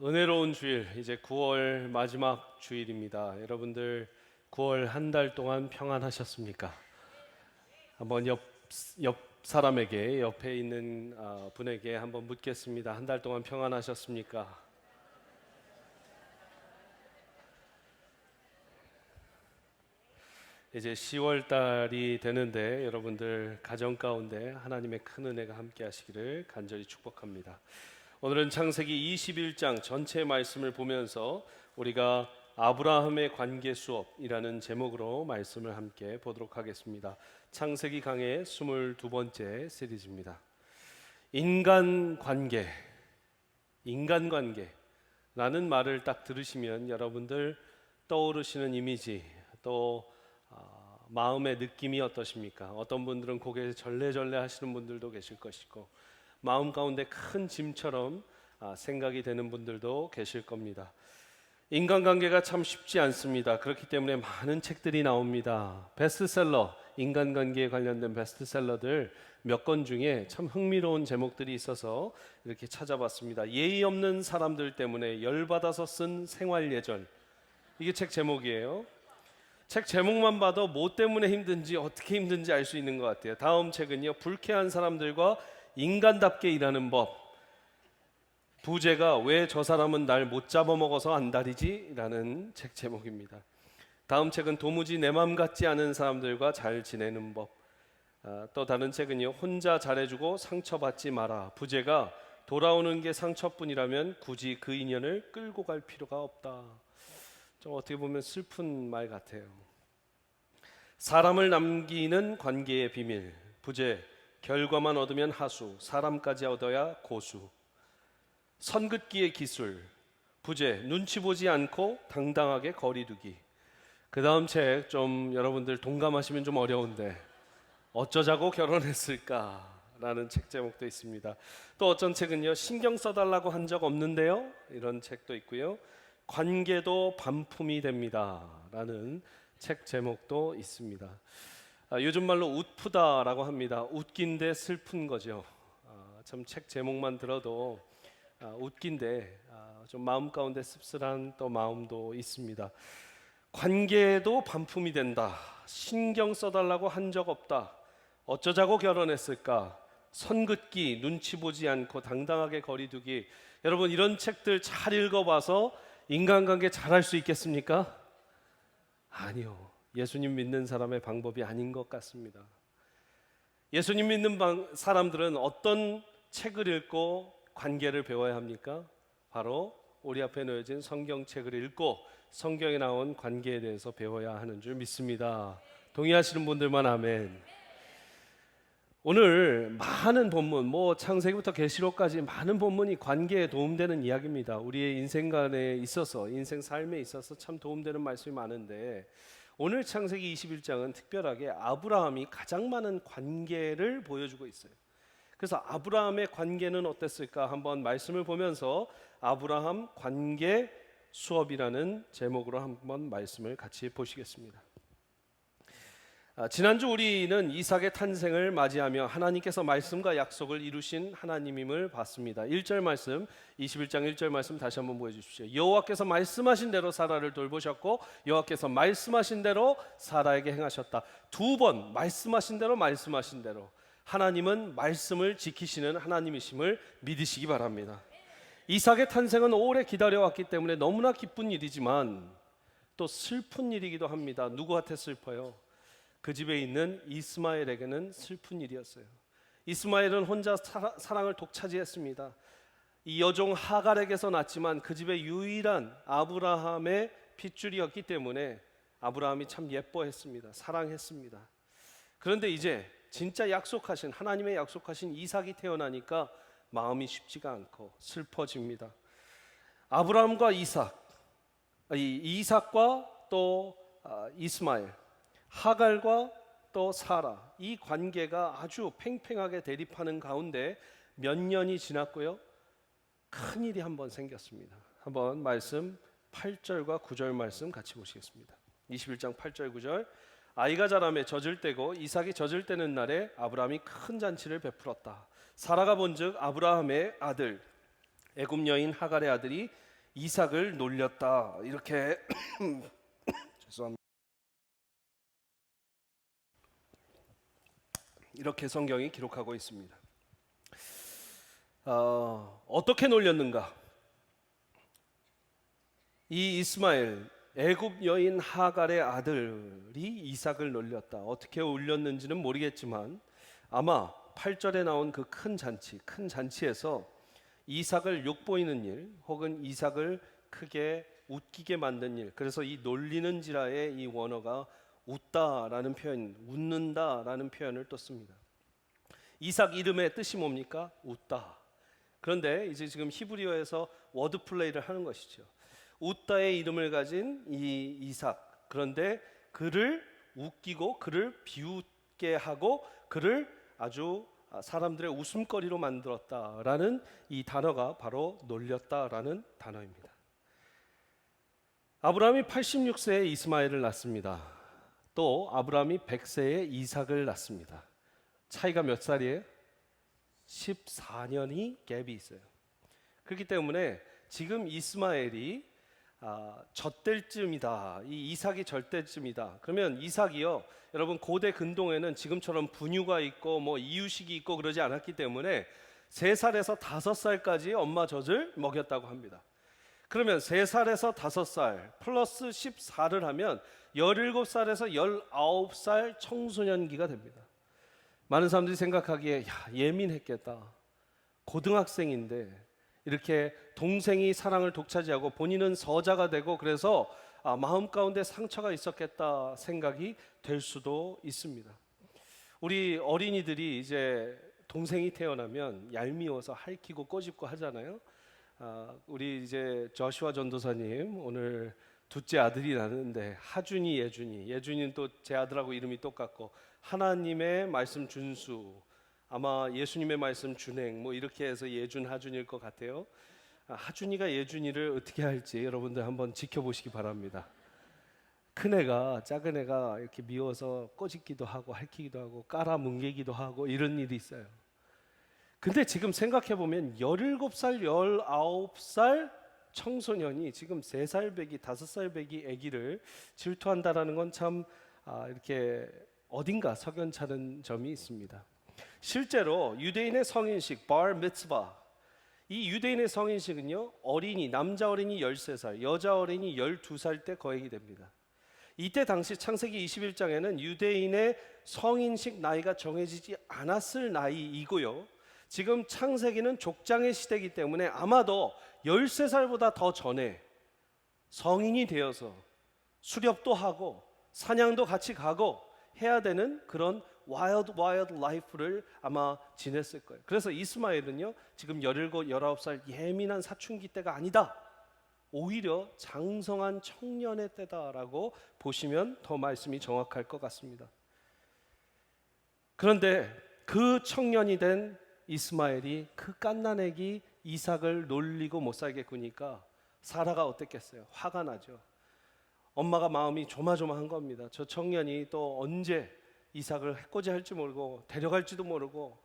은혜로운 주일, 이제 9월 마지막 주일입니다. 여러분들 9월 한 달 동안 평안하셨습니까? 한번 옆 사람에게, 옆에 있는 분에게 한번 묻겠습니다. 한 달 동안 평안하셨습니까? 이제 10월 달이 되는데 여러분들 가정 가운데 하나님의 큰 은혜가 함께 하시기를 간절히 축복합니다. 오늘은 창세기 21장 전체 말씀을 보면서 우리가 아브라함의 관계 수업이라는 제목으로 말씀을 함께 보도록 하겠습니다. 창세기 강의 22번째 시리즈입니다. 인간관계라는 말을 딱 들으시면 여러분들 떠오르시는 이미지 또 마음의 느낌이 어떠십니까? 어떤 분들은 고개 절레절레 하시는 분들도 계실 것이고 마음 가운데 큰 짐처럼 생각이 되는 분들도 계실 겁니다. 인간관계가 참 쉽지 않습니다. 그렇기 때문에 많은 책들이 나옵니다. 베스트셀러, 인간관계에 관련된 베스트셀러들 몇 권 중에 참 흥미로운 제목들이 있어서 이렇게 찾아봤습니다. 예의 없는 사람들 때문에 열받아서 쓴 생활예절, 이게 책 제목이에요. 책 제목만 봐도 뭐 때문에 힘든지 어떻게 힘든지 알 수 있는 것 같아요. 다음 책은요, 불쾌한 사람들과 인간답게 일하는 법. 부제가 왜 저 사람은 날 못 잡아먹어서 안달이지? 라는 책 제목입니다. 다음 책은 도무지 내 맘 같지 않은 사람들과 잘 지내는 법. 또 다른 책은요, 혼자 잘해주고 상처받지 마라. 부제가 돌아오는 게 상처뿐이라면 굳이 그 인연을 끌고 갈 필요가 없다. 좀 어떻게 보면 슬픈 말 같아요. 사람을 남기는 관계의 비밀. 부제, 결과만 얻으면 하수, 사람까지 얻어야 고수. 선긋기의 기술. 부제, 눈치 보지 않고 당당하게 거리두기. 그 다음 책 좀 여러분들 동감하시면 좀 어려운데, 어쩌자고 결혼했을까? 라는 책 제목도 있습니다. 또 어떤 책은요, 신경 써달라고 한 적 없는데요? 이런 책도 있고요. 관계도 반품이 됩니다. 라는 책 제목도 있습니다. 요즘 말로 웃프다라고 합니다. 웃긴데 슬픈 거죠. 참 책 제목만 들어도 웃긴데 좀 마음 가운데 씁쓸한 또 마음도 있습니다. 관계도 반품이 된다. 신경 써달라고 한 적 없다. 어쩌자고 결혼했을까? 선긋기, 눈치 보지 않고 당당하게 거리두기. 여러분, 이런 책들 잘 읽어봐서 인간관계 잘할 수 있겠습니까? 아니요. 예수님 믿는 사람의 방법이 아닌 것 같습니다. 예수님 믿는 사람들은 어떤 책을 읽고 관계를 배워야 합니까? 바로 우리 앞에 놓여진 성경책을 읽고 성경에 나온 관계에 대해서 배워야 하는 줄 믿습니다. 동의하시는 분들만 아멘. 오늘 많은 본문, 창세기부터 계시록까지 많은 본문이 관계에 도움되는 이야기입니다. 우리의 인생관에 있어서, 인생 삶에 있어서 참 도움되는 말씀이 많은데, 오늘 창세기 21장은 특별하게 아브라함이 가장 많은 관계를 보여주고 있어요. 그래서 아브라함의 관계는 어땠을까? 한번 말씀을 보면서 아브라함 관계 수업이라는 제목으로 한번 말씀을 같이 보시겠습니다. 지난주 우리는 이삭의 탄생을 맞이하며 하나님께서 말씀과 약속을 이루신 하나님임을 봤습니다. 1절 말씀, 21장 1절 말씀 다시 한번 보여주십시오. 여호와께서 말씀하신 대로 사라를 돌보셨고 여호와께서 말씀하신 대로 사라에게 행하셨다. 두 번 말씀하신 대로 하나님은 말씀을 지키시는 하나님이심을 믿으시기 바랍니다. 이삭의 탄생은 오래 기다려왔기 때문에 너무나 기쁜 일이지만 또 슬픈 일이기도 합니다. 누구한테 슬퍼요? 그 집에 있는 이스마엘에게는 슬픈 일이었어요. 이스마엘은 혼자 사랑을 독차지했습니다. 이 여종 하갈에게서 났지만 그 집의 유일한 아브라함의 핏줄이었기 때문에 아브라함이 참 예뻐했습니다. 사랑했습니다. 그런데 이제 진짜 하나님의 약속하신 이삭이 태어나니까 마음이 쉽지가 않고 슬퍼집니다. 아브라함과 이삭과 또 이스마엘, 하갈과 또 사라, 이 관계가 아주 팽팽하게 대립하는 가운데 몇 년이 지났고요, 큰일이 한번 생겼습니다. 한번 말씀 8절과 9절 말씀 같이 보시겠습니다. 21장 8절 9절. 아이가 자라매 젖을 때고 이삭이 젖을 때는 날에 아브라함이 큰 잔치를 베풀었다. 사라가 본즉 아브라함의 아들 애굽 여인 하갈의 아들이 이삭을 놀렸다. 이렇게 죄송합니다. 이렇게 성경이 기록하고 있습니다. 어떻게 놀렸는가? 이 이스마엘 애굽 여인 하갈의 아들이 이삭을 놀렸다. 어떻게 울렸는지는 모르겠지만 아마 8절에 나온 그 큰 잔치에서 이삭을 욕보이는 일 혹은 이삭을 크게 웃기게 만든 일, 그래서 이 놀리는지라의 이 원어가 웃다라는 표현, 웃는다라는 표현을 또 씁니다. 이삭 이름의 뜻이 뭡니까? 웃다. 그런데 이제 지금 히브리어에서 워드 플레이를 하는 것이죠. 웃다의 이름을 가진 이 이삭, 그런데 그를 웃기고 그를 비웃게 하고 그를 아주 사람들의 웃음거리로 만들었다라는 이 단어가 바로 놀렸다라는 단어입니다. 아브라함이 86세에 이스마엘을 낳습니다. 또 아브라함이 100세에 이삭을 낳습니다. 차이가 몇 살이에요? 14년이 갭이 있어요. 그렇기 때문에 지금 이스마엘이 젖될 쯤이다. 이 이삭이 젖 때쯤이다. 그러면 이삭이요, 여러분 고대 근동에는 지금처럼 분유가 있고 뭐 이유식이 있고 그러지 않았기 때문에 3살에서 5살까지 엄마 젖을 먹였다고 합니다. 그러면 3살에서 5살 플러스 14를 하면 17살에서 19살 청소년기가 됩니다. 많은 사람들이 생각하기에 예민했겠다. 고등학생인데 이렇게 동생이 사랑을 독차지하고 본인은 서자가 되고 그래서 마음 가운데 상처가 있었겠다 생각이 될 수도 있습니다. 우리 어린이들이 이제 동생이 태어나면 얄미워서 핥히고 꼬집고 하잖아요. 우리 이제 저슈아 전도사님 오늘 둘째 아들이 나는데 하준이, 예준이는 또 제 아들하고 이름이 똑같고 하나님의 말씀 준수, 아마 예수님의 말씀 준행, 뭐 이렇게 해서 예준 하준일 것 같아요. 하준이가 예준이를 어떻게 할지 여러분들 한번 지켜보시기 바랍니다. 큰 애가 작은 애가 이렇게 미워서 꼬집기도 하고 핥히기도 하고 깔아뭉개기도 하고 이런 일이 있어요. 근데 지금 생각해 보면 17살, 19살 청소년이 지금 3살 배기, 5살 배기 아기를 질투한다라는 건 참 이렇게 어딘가 석연찮은 점이 있습니다. 실제로 유대인의 성인식 bar mitzvah, 이 유대인의 성인식은요, 어린이, 남자 어린이 13살, 여자 어린이 12살 때 거행이 됩니다. 이때 당시 창세기 21장에는 유대인의 성인식 나이가 정해지지 않았을 나이이고요, 지금 창세기는 족장의 시대이기 때문에 아마도 13살보다 더 전에 성인이 되어서 수렵도 하고 사냥도 같이 가고 해야 되는 그런 와일드 라이프를 아마 지냈을 거예요. 그래서 이스마엘은요, 지금 17, 19살 예민한 사춘기 때가 아니다, 오히려 장성한 청년의 때다라고 보시면 더 말씀이 정확할 것 같습니다. 그런데 그 청년이 된 이스마엘이 그 갓난애기 이삭을 놀리고 못 살게 구니까 사라가 어땠겠어요? 화가 나죠. 엄마가 마음이 조마조마한 겁니다. 저 청년이 또 언제 이삭을 해코지할지 모르고 데려갈지도 모르고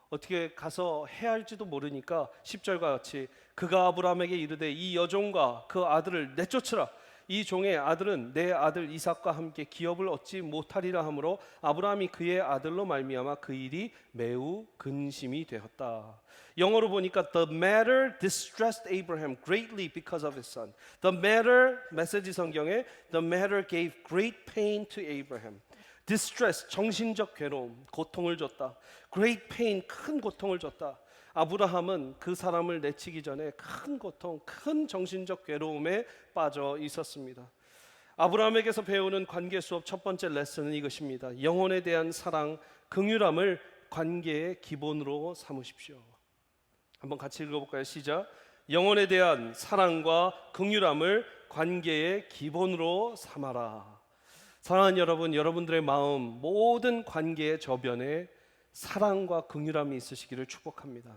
어떻게 가서 해야 할지도 모르니까 10절과 같이 그가 아브라함에게 이르되 이 여종과 그 아들을 내쫓으라. 이 종의 아들은 내 아들 이삭과 함께 기업을 얻지 못하리라 하므로 아브라함이 그의 아들로 말미암아 그 일이 매우 근심이 되었다. 영어로 보니까 The matter distressed Abraham greatly because of his son. The matter, 메시지 성경에 The matter gave great pain to Abraham. distress, 정신적 괴로움, 고통을 줬다. great pain, 큰 고통을 줬다. 아브라함은 그 사람을 내치기 전에 큰 고통, 큰 정신적 괴로움에 빠져 있었습니다. 아브라함에게서 배우는 관계 수업 첫 번째 레슨은 이것입니다. 영혼에 대한 사랑, 긍휼함을 관계의 기본으로 삼으십시오. 한번 같이 읽어볼까요? 시작. 영혼에 대한 사랑과 긍휼함을 관계의 기본으로 삼아라. 사랑하는 여러분, 여러분들의 마음 모든 관계의 저변에 사랑과 긍휼함이 있으시기를 축복합니다.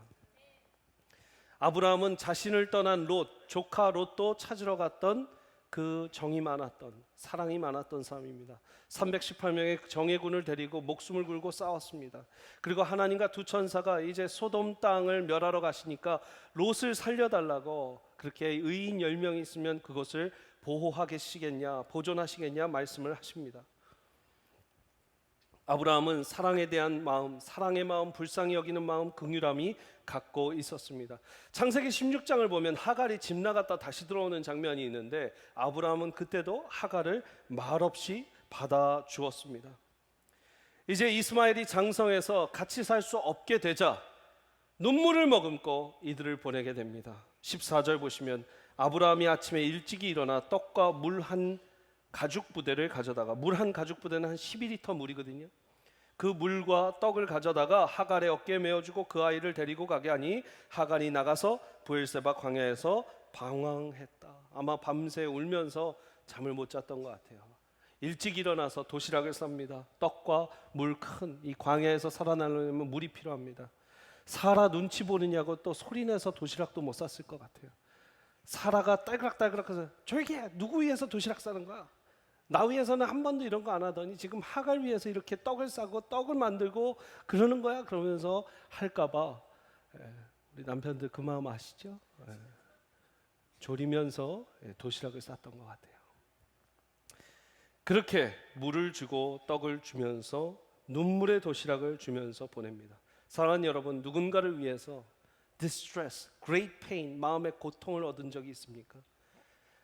아브라함은 자신을 떠난 롯, 조카 롯도 찾으러 갔던 그 정이 많았던, 사랑이 많았던 사람입니다. 318명의 정예군을 데리고 목숨을 걸고 싸웠습니다. 그리고 하나님과 두 천사가 이제 소돔 땅을 멸하러 가시니까 롯을 살려달라고, 그렇게 의인 10명이 있으면 그것을 보호하시겠냐, 보존하시겠냐 말씀을 하십니다. 아브라함은 사랑에 대한 마음, 사랑의 마음, 불쌍히 여기는 마음, 긍휼함이 갖고 있었습니다. 창세기 16장을 보면 하갈이 집 나갔다 다시 들어오는 장면이 있는데, 아브라함은 그때도 하갈을 말없이 받아 주었습니다. 이제 이스마엘이 장성해서 같이 살 수 없게 되자 눈물을 머금고 이들을 보내게 됩니다. 14절 보시면 아브라함이 아침에 일찍이 일어나 떡과 물 한 가죽 부대를 가져다가, 물 한 가죽 부대는 한 12리터 물이거든요. 그 물과 떡을 가져다가 하갈의 어깨에 메어주고 그 아이를 데리고 가게 하니 하갈이 나가서 브엘세바 광야에서 방황했다. 아마 밤새 울면서 잠을 못 잤던 것 같아요. 일찍 일어나서 도시락을 쌉니다. 떡과 물, 큰 이 광야에서 살아나려면 물이 필요합니다. 사라 눈치 보느냐고 또 소리내서 도시락도 못 쌌을 것 같아요. 사라가 딸그락딸그락해서 저에게 누구 위해서 도시락 싸는 거야? 나 위해서는 한 번도 이런 거 안 하더니 지금 하갈 위해서 이렇게 떡을 싸고 떡을 만들고 그러는 거야? 그러면서 할까봐 우리 남편들 그 마음 아시죠? 졸이면서 도시락을 쌌던 것 같아요. 그렇게 물을 주고 떡을 주면서 눈물의 도시락을 주면서 보냅니다. 사랑하는 여러분, 누군가를 위해서 distress, great pain, 마음의 고통을 얻은 적이 있습니까?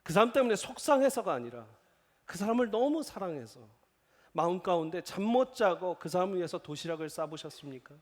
그 사람 때문에 속상해서가 아니라 그 사람을 너무 사랑해서 마음 가운데 잠 못 자고 그 사람을 위해서 도시락을 싸보셨습니까?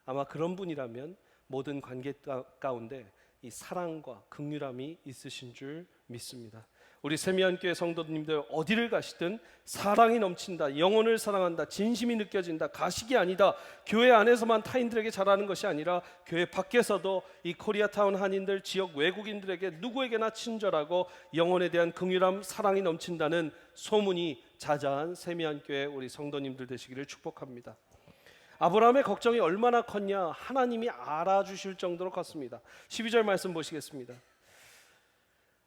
아마 그런 분이라면 모든 관계 가운데 이 사랑과 긍휼함이 있으신 줄 믿습니다. 우리 세미안교회 성도님들 어디를 가시든 사랑이 넘친다, 영혼을 사랑한다, 진심이 느껴진다, 가식이 아니다. 교회 안에서만 타인들에게 잘하는 것이 아니라 교회 밖에서도 이 코리아타운 한인들, 지역 외국인들에게 누구에게나 친절하고 영혼에 대한 긍휼함, 사랑이 넘친다는 소문이 자자한 세미안교회 우리 성도님들 되시기를 축복합니다. 아브라함의 걱정이 얼마나 컸냐, 하나님이 알아주실 정도로 컸습니다. 12절 말씀 보시겠습니다.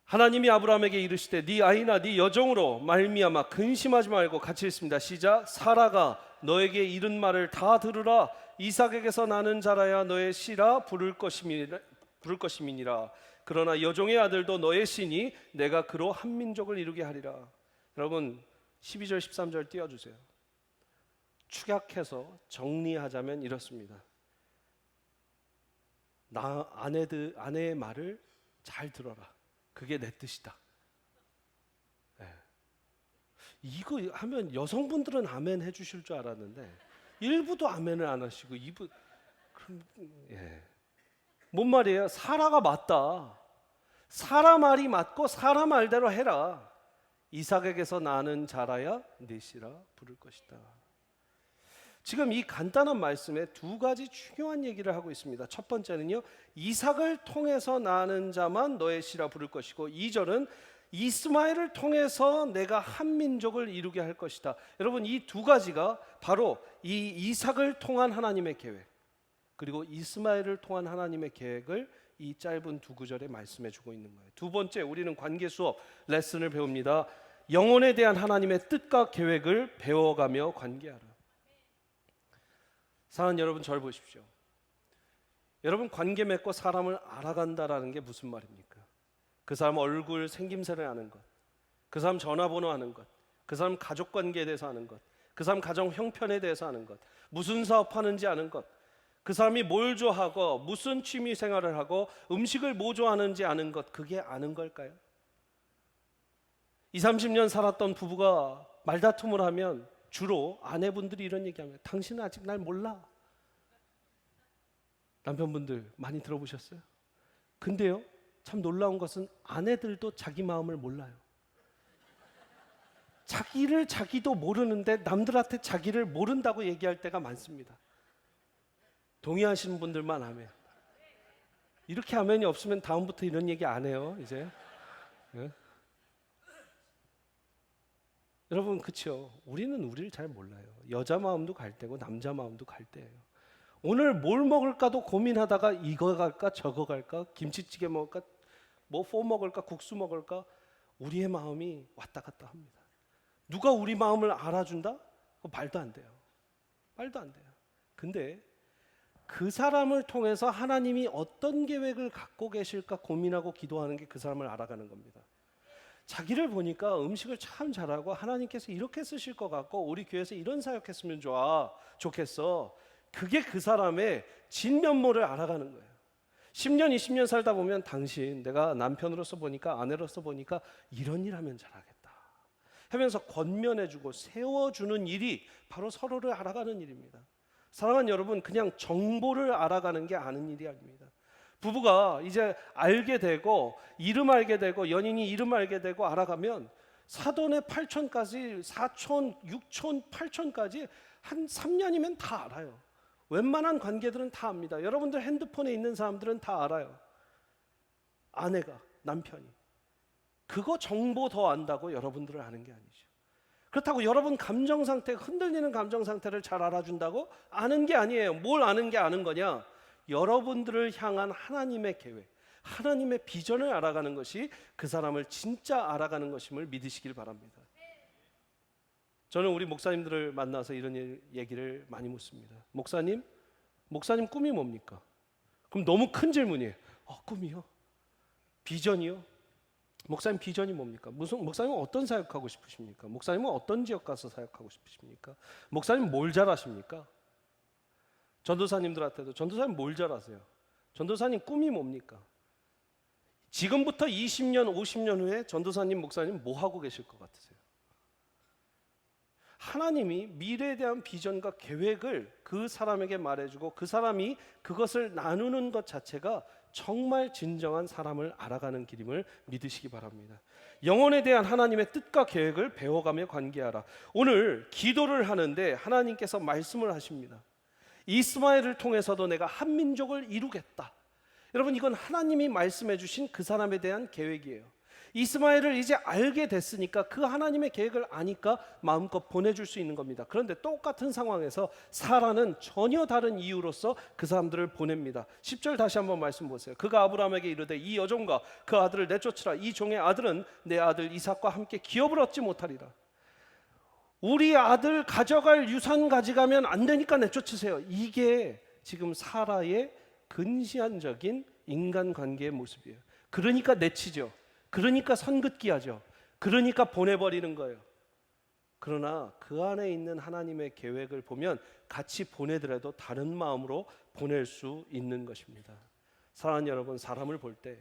하나님이 아브라함에게 이르시되 네 아이나 네 여종으로 말미암아 근심하지 말고, 같이 읽습니다. 시작. 사라가 너에게 이른 말을 다 들으라. 이삭에게서 나는 자라야 너의 씨라 부를 것임이니라. 그러나 여종의 아들도 너의 씨니 내가 그로 한 민족을 이루게 하리라. 여러분 12절 13절 띄워주세요. 축약해서 정리하자면 이렇습니다. 아내의 말을 잘 들어라. 그게 내 뜻이다. 이거 하면 여성분들은 아멘 해주실 줄 알았는데 일부도 아멘을 안 하시고 뭔 말이에요? 사라가 맞다. 사라 말이 맞고 사라 말대로 해라. 이삭에게서 나는 자라야 네 씨라 부를 것이다. 지금 이 간단한 말씀에 두 가지 중요한 얘기를 하고 있습니다. 첫 번째는요, 이삭을 통해서 나는 자만 너의 씨라 부를 것이고, 2절은 이스마엘을 통해서 내가 한 민족을 이루게 할 것이다. 여러분 이 두 가지가 바로 이 이삭을 통한 하나님의 계획, 그리고 이스마엘을 통한 하나님의 계획을 이 짧은 두 구절에 말씀해 주고 있는 거예요. 두 번째, 우리는 관계 수업 레슨을 배웁니다. 영혼에 대한 하나님의 뜻과 계획을 배워가며 관계하라. 사랑하는 여러분, 저를 보십시오. 여러분 관계 맺고 사람을 알아간다라는 게 무슨 말입니까? 그 사람 얼굴 생김새를 아는 것, 그 사람 전화번호 아는 것, 그 사람 가족관계에 대해서 아는 것, 그 사람 가정 형편에 대해서 아는 것, 무슨 사업하는지 아는 것, 그 사람이 뭘 좋아하고 무슨 취미 생활을 하고 음식을 뭐 좋아하는지 아는 것, 그게 아는 걸까요? 20, 30년 살았던 부부가 말다툼을 하면 주로 아내분들이 이런 얘기합니다. 당신은 아직 날 몰라. 남편분들 많이 들어보셨어요? 근데요, 참 놀라운 것은 아내들도 자기 마음을 몰라요. 자기를 자기도 모르는데 남들한테 자기를 모른다고 얘기할 때가 많습니다. 동의하시는 분들만 아멘. 이렇게 아멘이 없으면 다음부터 이런 얘기 안 해요 이제. 네? 여러분 그렇죠? 우리는 우리를 잘 몰라요. 여자 마음도 갈 때고 남자 마음도 갈 때예요. 오늘 뭘 먹을까도 고민하다가 이거 갈까 저거 갈까, 김치찌개 먹을까, 뭐 포 먹을까 국수 먹을까, 우리의 마음이 왔다 갔다 합니다. 누가 우리 마음을 알아준다? 그거 말도 안 돼요. 말도 안 돼요. 근데 그 사람을 통해서 하나님이 어떤 계획을 갖고 계실까 고민하고 기도하는 게 그 사람을 알아가는 겁니다. 자기를 보니까 음식을 참 잘하고 하나님께서 이렇게 쓰실 것 같고 우리 교회에서 이런 사역했으면 좋겠어. 그게 그 사람의 진면모를 알아가는 거예요. 10년 20년 살다 보면 당신 내가 남편으로서 보니까 아내로서 보니까 이런 일 하면 잘하겠다 하면서 권면해주고 세워주는 일이 바로 서로를 알아가는 일입니다. 사랑하는 여러분, 그냥 정보를 알아가는 게 아는 일이 아닙니다. 부부가 이제 알게 되고 이름 알게 되고 연인이 이름 알게 되고 알아가면 사돈의 8촌까지 4촌, 6촌, 8촌까지 한 3년이면 다 알아요. 웬만한 관계들은 다 압니다. 여러분들 핸드폰에 있는 사람들은 다 알아요. 아내가, 남편이. 그거 정보 더 안다고 여러분들을 아는 게 아니죠. 그렇다고 여러분 감정 상태, 흔들리는 감정 상태를 잘 알아준다고 아는 게 아니에요. 뭘 아는 게 아는 거냐? 여러분들을 향한 하나님의 계획, 하나님의 비전을 알아가는 것이 그 사람을 진짜 알아가는 것임을 믿으시길 바랍니다. 저는 우리 목사님들을 만나서 이런 얘기를 많이 묻습니다. 목사님 꿈이 뭡니까? 그럼 너무 큰 질문이에요. 꿈이요? 비전이요? 목사님 비전이 뭡니까? 목사님은 어떤 사역하고 싶으십니까? 목사님은 어떤 지역 가서 사역하고 싶으십니까? 목사님 뭘 잘하십니까? 전도사님들한테도 전도사님 뭘 잘하세요? 전도사님 꿈이 뭡니까? 지금부터 20년, 50년 후에 전도사님, 목사님 뭐 하고 계실 것 같으세요? 하나님이 미래에 대한 비전과 계획을 그 사람에게 말해주고 그 사람이 그것을 나누는 것 자체가 정말 진정한 사람을 알아가는 길임을 믿으시기 바랍니다. 영혼에 대한 하나님의 뜻과 계획을 배워가며 관계하라. 오늘 기도를 하는데 하나님께서 말씀을 하십니다. 이스마엘을 통해서도 내가 한 민족을 이루겠다. 여러분, 이건 하나님이 말씀해 주신 그 사람에 대한 계획이에요. 이스마엘을 이제 알게 됐으니까 그 하나님의 계획을 아니까 마음껏 보내줄 수 있는 겁니다. 그런데 똑같은 상황에서 사라는 전혀 다른 이유로서 그 사람들을 보냅니다. 10절 다시 한번 말씀 보세요. 그가 아브라함에게 이르되 이 여종과 그 아들을 내쫓으라. 이 종의 아들은 내 아들 이삭과 함께 기업을 얻지 못하리라. 우리 아들 가져갈 유산 가져가면 안 되니까 내쫓으세요. 이게 지금 사라의 근시안적인 인간관계의 모습이에요. 그러니까 내치죠. 그러니까 선긋기하죠. 그러니까 보내버리는 거예요. 그러나 그 안에 있는 하나님의 계획을 보면 같이 보내더라도 다른 마음으로 보낼 수 있는 것입니다. 사랑하는 여러분, 사람을 볼 때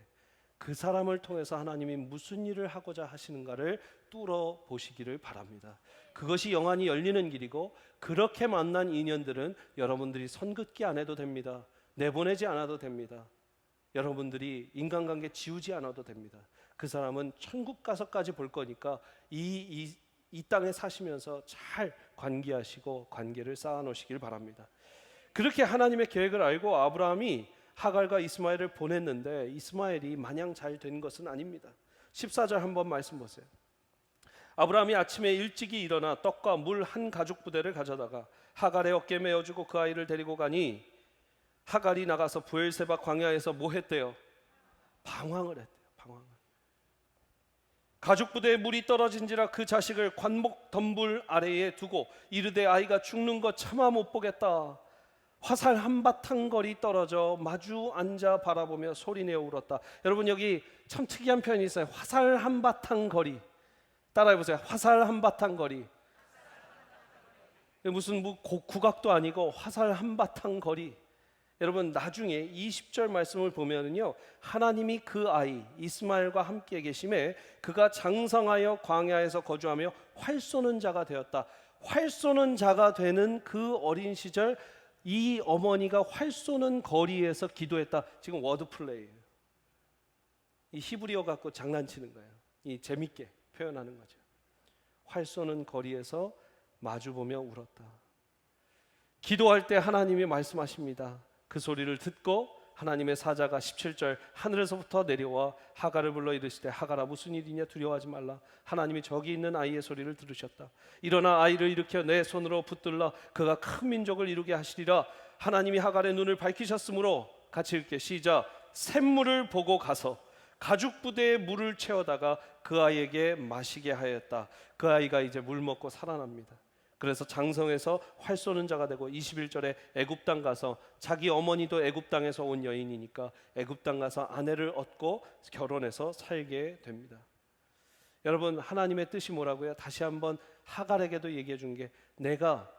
그 사람을 통해서 하나님이 무슨 일을 하고자 하시는가를 뚫어 보시기를 바랍니다. 그것이 영안이 열리는 길이고, 그렇게 만난 인연들은 여러분들이 선긋기 안 해도 됩니다. 내보내지 않아도 됩니다. 여러분들이 인간관계 지우지 않아도 됩니다. 그 사람은 천국 가서까지 볼 거니까 이 땅에 사시면서 잘 관계하시고 관계를 쌓아놓으시길 바랍니다. 그렇게 하나님의 계획을 알고 아브라함이 하갈과 이스마엘을 보냈는데 이스마엘이 마냥 잘 된 것은 아닙니다. 14절 한번 말씀 보세요. 아브라함이 아침에 일찍이 일어나 떡과 물 한 가죽 부대를 가져다가 하갈의 어깨에 메어주고 그 아이를 데리고 가니 하갈이 나가서 브엘세바 광야에서 뭐 했대요? 방황을 했대요. 방황을. 가죽 부대에 물이 떨어진지라 그 자식을 관목 덤불 아래에 두고 이르되 아이가 죽는 것 차마 못 보겠다. 화살 한바탕 거리 떨어져 마주 앉아 바라보며 소리내어 울었다. 여러분, 여기 참 특이한 표현이 있어요. 화살 한바탕 거리. 따라해보세요. 화살 한바탕 거리. 무슨 국악도 아니고 화살 한바탕 거리. 여러분, 나중에 20절 말씀을 보면은요, 하나님이 그 아이 이스마엘과 함께 계심에 그가 장성하여 광야에서 거주하며 활 쏘는 자가 되었다. 활 쏘는 자가 되는 그 어린 시절 이 어머니가 활 쏘는 거리에서 기도했다. 지금 워드 플레이예요. 이 히브리어 갖고 장난치는 거예요. 이 재밌게 표현하는 거죠. 활 쏘는 거리에서 마주보며 울었다. 기도할 때 하나님이 말씀하십니다. 그 소리를 듣고 하나님의 사자가 17절 하늘에서부터 내려와 하갈을 불러 이르시되 하갈아 무슨 일이냐 두려워하지 말라. 하나님이 저기 있는 아이의 소리를 들으셨다. 일어나 아이를 일으켜 내 손으로 붙들라. 그가 큰 민족을 이루게 하시리라. 하나님이 하갈의 눈을 밝히셨으므로 같이 읽게 시작. 샘물을 보고 가서 가죽 부대에 물을 채워다가 그 아이에게 마시게 하였다. 그 아이가 이제 물 먹고 살아납니다. 그래서 장성에서 활 쏘는 자가 되고 21절에 애굽 땅 가서 자기 어머니도 애굽 땅에서 온 여인이니까 애굽 땅 가서 아내를 얻고 결혼해서 살게 됩니다. 여러분, 하나님의 뜻이 뭐라고요? 다시 한번 하갈에게도 얘기해 준 게, 내가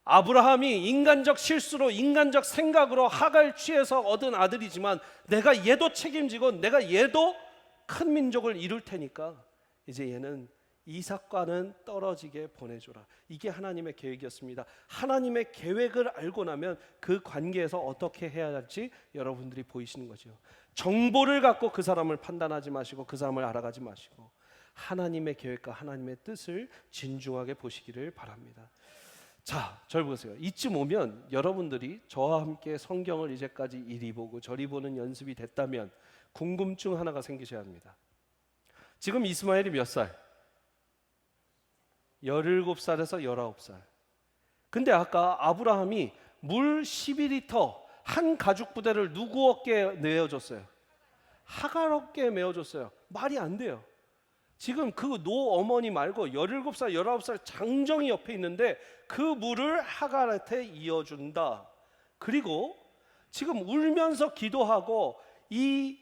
아브라함이 인간적 실수로 인간적 생각으로 하갈 취해서 얻은 아들이지만 내가 얘도 책임지고 내가 얘도 큰 민족을 이룰 테니까 이제 얘는 이삭과는 떨어지게 보내줘라. 이게 하나님의 계획이었습니다. 하나님의 계획을 알고 나면 그 관계에서 어떻게 해야 할지 여러분들이 보이시는 거죠. 정보를 갖고 그 사람을 판단하지 마시고 그 사람을 알아가지 마시고 하나님의 계획과 하나님의 뜻을 진중하게 보시기를 바랍니다. 자, 절 보세요. 이쯤 오면 여러분들이 저와 함께 성경을 이제까지 이리 보고 저리 보는 연습이 됐다면 궁금증 하나가 생기셔야 합니다. 지금 이스마엘이 몇 살? 17살에서 19살. 근데 아까 아브라함이 물 12리터 한 가죽 부대를 누구 어깨에 메어줬어요? 하갈 어깨에 메어줬어요. 말이 안 돼요. 지금 그 노 어머니 말고 17살, 19살 장정이 옆에 있는데 그 물을 하갈한테 이어준다. 그리고 지금 울면서 기도하고 이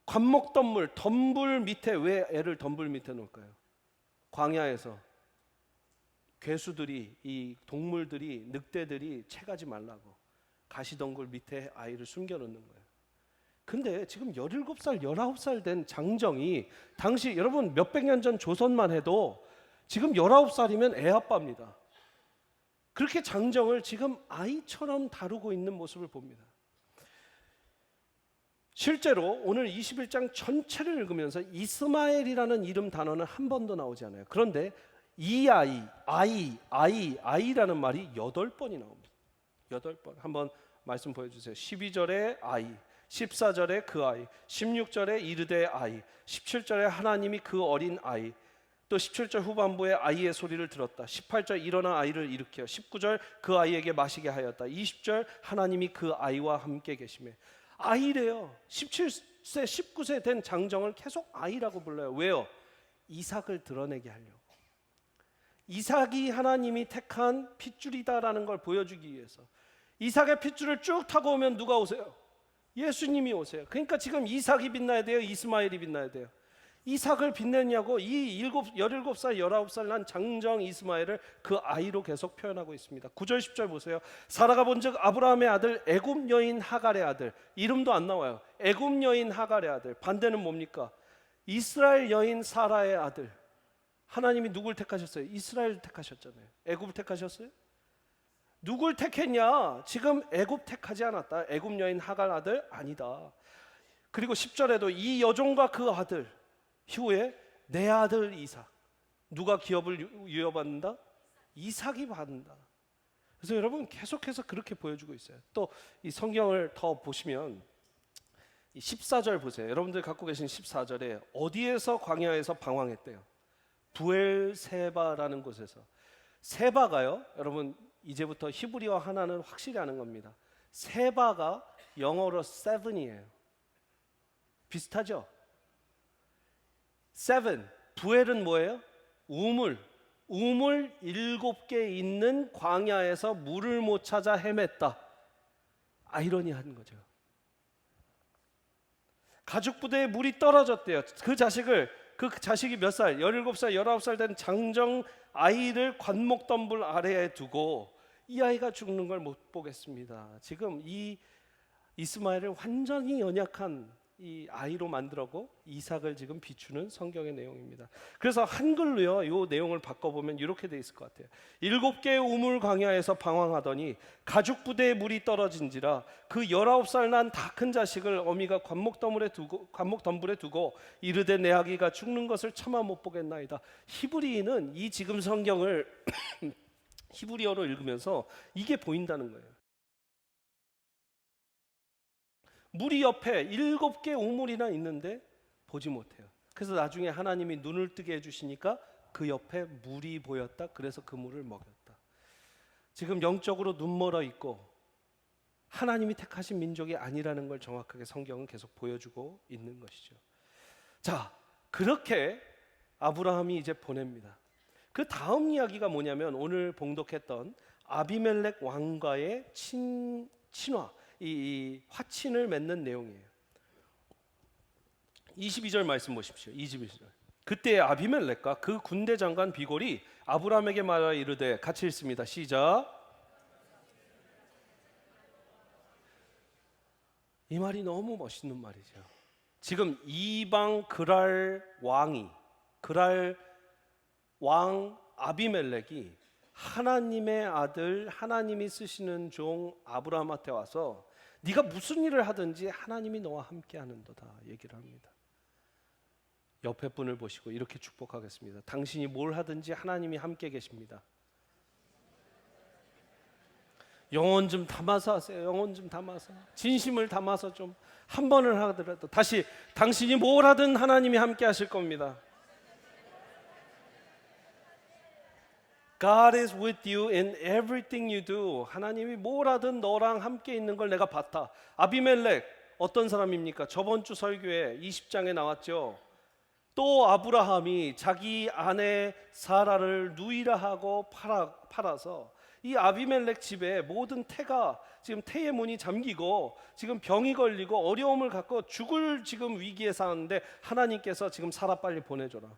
관목덤불, 덤불 밑에, 왜 애를 덤불 밑에 놓을까요? 광야에서 괴수들이, 이 동물들이, 늑대들이 채가지 말라고 가시덩굴 밑에 아이를 숨겨놓는 거예요. 근데 지금 17살, 19살 된 장정이 당시 여러분 몇백 년 전 조선만 해도 지금 19살이면 애 아빠입니다. 그렇게 장정을 지금 아이처럼 다루고 있는 모습을 봅니다. 실제로 오늘 21장 전체를 읽으면서 이스마엘이라는 이름 단어는 한 번도 나오지 않아요. 그런데 이 아이라는 말이 8번이 나옵니다. 8번. 한번 말씀 보여주세요. 12절에 아이, 14절에 그 아이, 16절에 이르되 아이, 17절에 하나님이 그 어린 아이, 또 17절 후반부에 아이의 소리를 들었다. 18절 일어나 아이를 일으켜, 19절 그 아이에게 마시게 하였다. 20절 하나님이 그 아이와 함께 계시매. 아이래요. 17세, 19세 된 장정을 계속 아이라고 불러요. 왜요? 이삭을 드러내게 하려고. 이삭이 하나님이 택한 핏줄이다라는 걸 보여주기 위해서. 이삭의 핏줄을 쭉 타고 오면 누가 오세요? 예수님이 오세요. 그러니까 지금 이삭이 빛나야 돼요? 이스마엘이 빛나야 돼요? 이삭을 빛내냐고 이 17살, 19살 난 장정 이스마엘을 그 아이로 계속 표현하고 있습니다. 9절 10절 보세요. 사라가 본즉 아브라함의 아들 애굽 여인 하갈의 아들. 이름도 안 나와요. 애굽 여인 하갈의 아들. 반대는 뭡니까? 이스라엘 여인 사라의 아들. 하나님이 누굴 택하셨어요? 이스라엘 택하셨잖아요. 애굽을 택하셨어요? 누굴 택했냐? 지금 애굽 택하지 않았다. 애굽 여인 하갈 아들 아니다. 그리고 10절에도 이 여종과 그 아들 후에 내 아들 이삭. 누가 기업을 이어받는다? 이삭이 받는다. 그래서 여러분 계속해서 그렇게 보여주고 있어요. 또 이 성경을 더 보시면 이 14절 보세요. 여러분들 갖고 계신 14절에 어디에서 광야에서 방황했대요? 부엘세바라는 곳에서. 세바가요, 여러분 이제부터 히브리어 하나는 확실히 아는 겁니다. 세바가 영어로 seven이에요. 비슷하죠? seven. 부엘은 뭐예요? 우물 7개 있는 광야에서 물을 못 찾아 헤맸다. 아이러니한 거죠. 가죽 부대에 물이 떨어졌대요. 그 자식이 몇 살? 17살, 19살 된 장정 아이를 관목덤불 아래에 두고 이 아이가 죽는 걸 못 보겠습니다. 지금 이 이스마엘을 완전히 연약한 이 아이로 만들었고 이삭을 지금 비추는 성경의 내용입니다. 그래서 한글로요, 이 내용을 바꿔보면 이렇게 돼 있을 것 같아요. 7개의 우물 광야에서 방황하더니 가죽 부대에 물이 떨어진지라 그 19살 난 다 큰 자식을 어미가 관목덤불에 두고 이르되 내 아기가 죽는 것을 차마 못 보겠나이다. 히브리인은 이 지금 성경을 히브리어로 읽으면서 이게 보인다는 거예요. 물이 옆에 7개 우물이나 있는데 보지 못해요. 그래서 나중에 하나님이 눈을 뜨게 해주시니까 그 옆에 물이 보였다. 그래서 그 물을 먹였다. 지금 영적으로 눈멀어 있고 하나님이 택하신 민족이 아니라는 걸 정확하게 성경은 계속 보여주고 있는 것이죠. 자, 그렇게 아브라함이 이제 보냅니다. 그 다음 이야기가 뭐냐면 오늘 봉독했던 아비멜렉 왕과의 친화, 이 화친을 맺는 내용이에요. 22절 말씀 보십시오. 22절. 그때 아비멜렉과 그 군대 장관 비골이 아브라함에게 말하여 이르되, 같이 읽습니다. 시작. 이 말이 너무 멋있는 말이죠. 지금 이방 그랄 왕 아비멜렉이 하나님의 아들, 하나님이 쓰시는 종 아브라함한테 와서 네가 무슨 일을 하든지 하나님이 너와 함께 하는도다 얘기를 합니다. 옆에 분을 보시고 이렇게 축복하겠습니다. 당신이 뭘 하든지 하나님이 함께 계십니다. 영혼 좀 담아서 하세요. 영혼 좀 담아서, 진심을 담아서 좀 한 번을 하더라도 다시, 당신이 뭘 하든 하나님이 함께 하실 겁니다. God is with you in everything you do. 하나님이 뭘 하든 너랑 함께 있는 걸 내가 봤다. 아비멜렉 어떤 사람입니까? 저번 주 설교에 20장에 나왔죠. 또 아브라함이 자기 아내 사라를 누이라 하고 팔아서 이 아비멜렉 집에 모든 태가, 지금 태의 문이 잠기고 지금 병이 걸리고 어려움을 갖고 죽을 지금 위기에 사는데 하나님께서 지금 사라 빨리 보내줘라.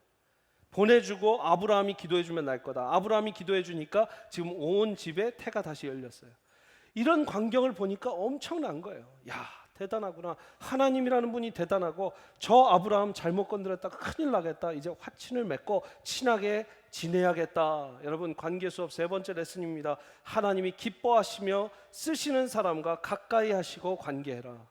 보내주고 아브라함이 기도해주면 날 거다. 아브라함이 기도해주니까 지금 온 집에 태가 다시 열렸어요. 이런 광경을 보니까 엄청난 거예요. 야, 대단하구나. 하나님이라는 분이 대단하고, 저 아브라함 잘못 건드렸다가 큰일 나겠다. 이제 화친을 맺고 친하게 지내야겠다. 여러분, 관계 수업 세 번째 레슨입니다. 하나님이 기뻐하시며 쓰시는 사람과 가까이 하시고 관계해라.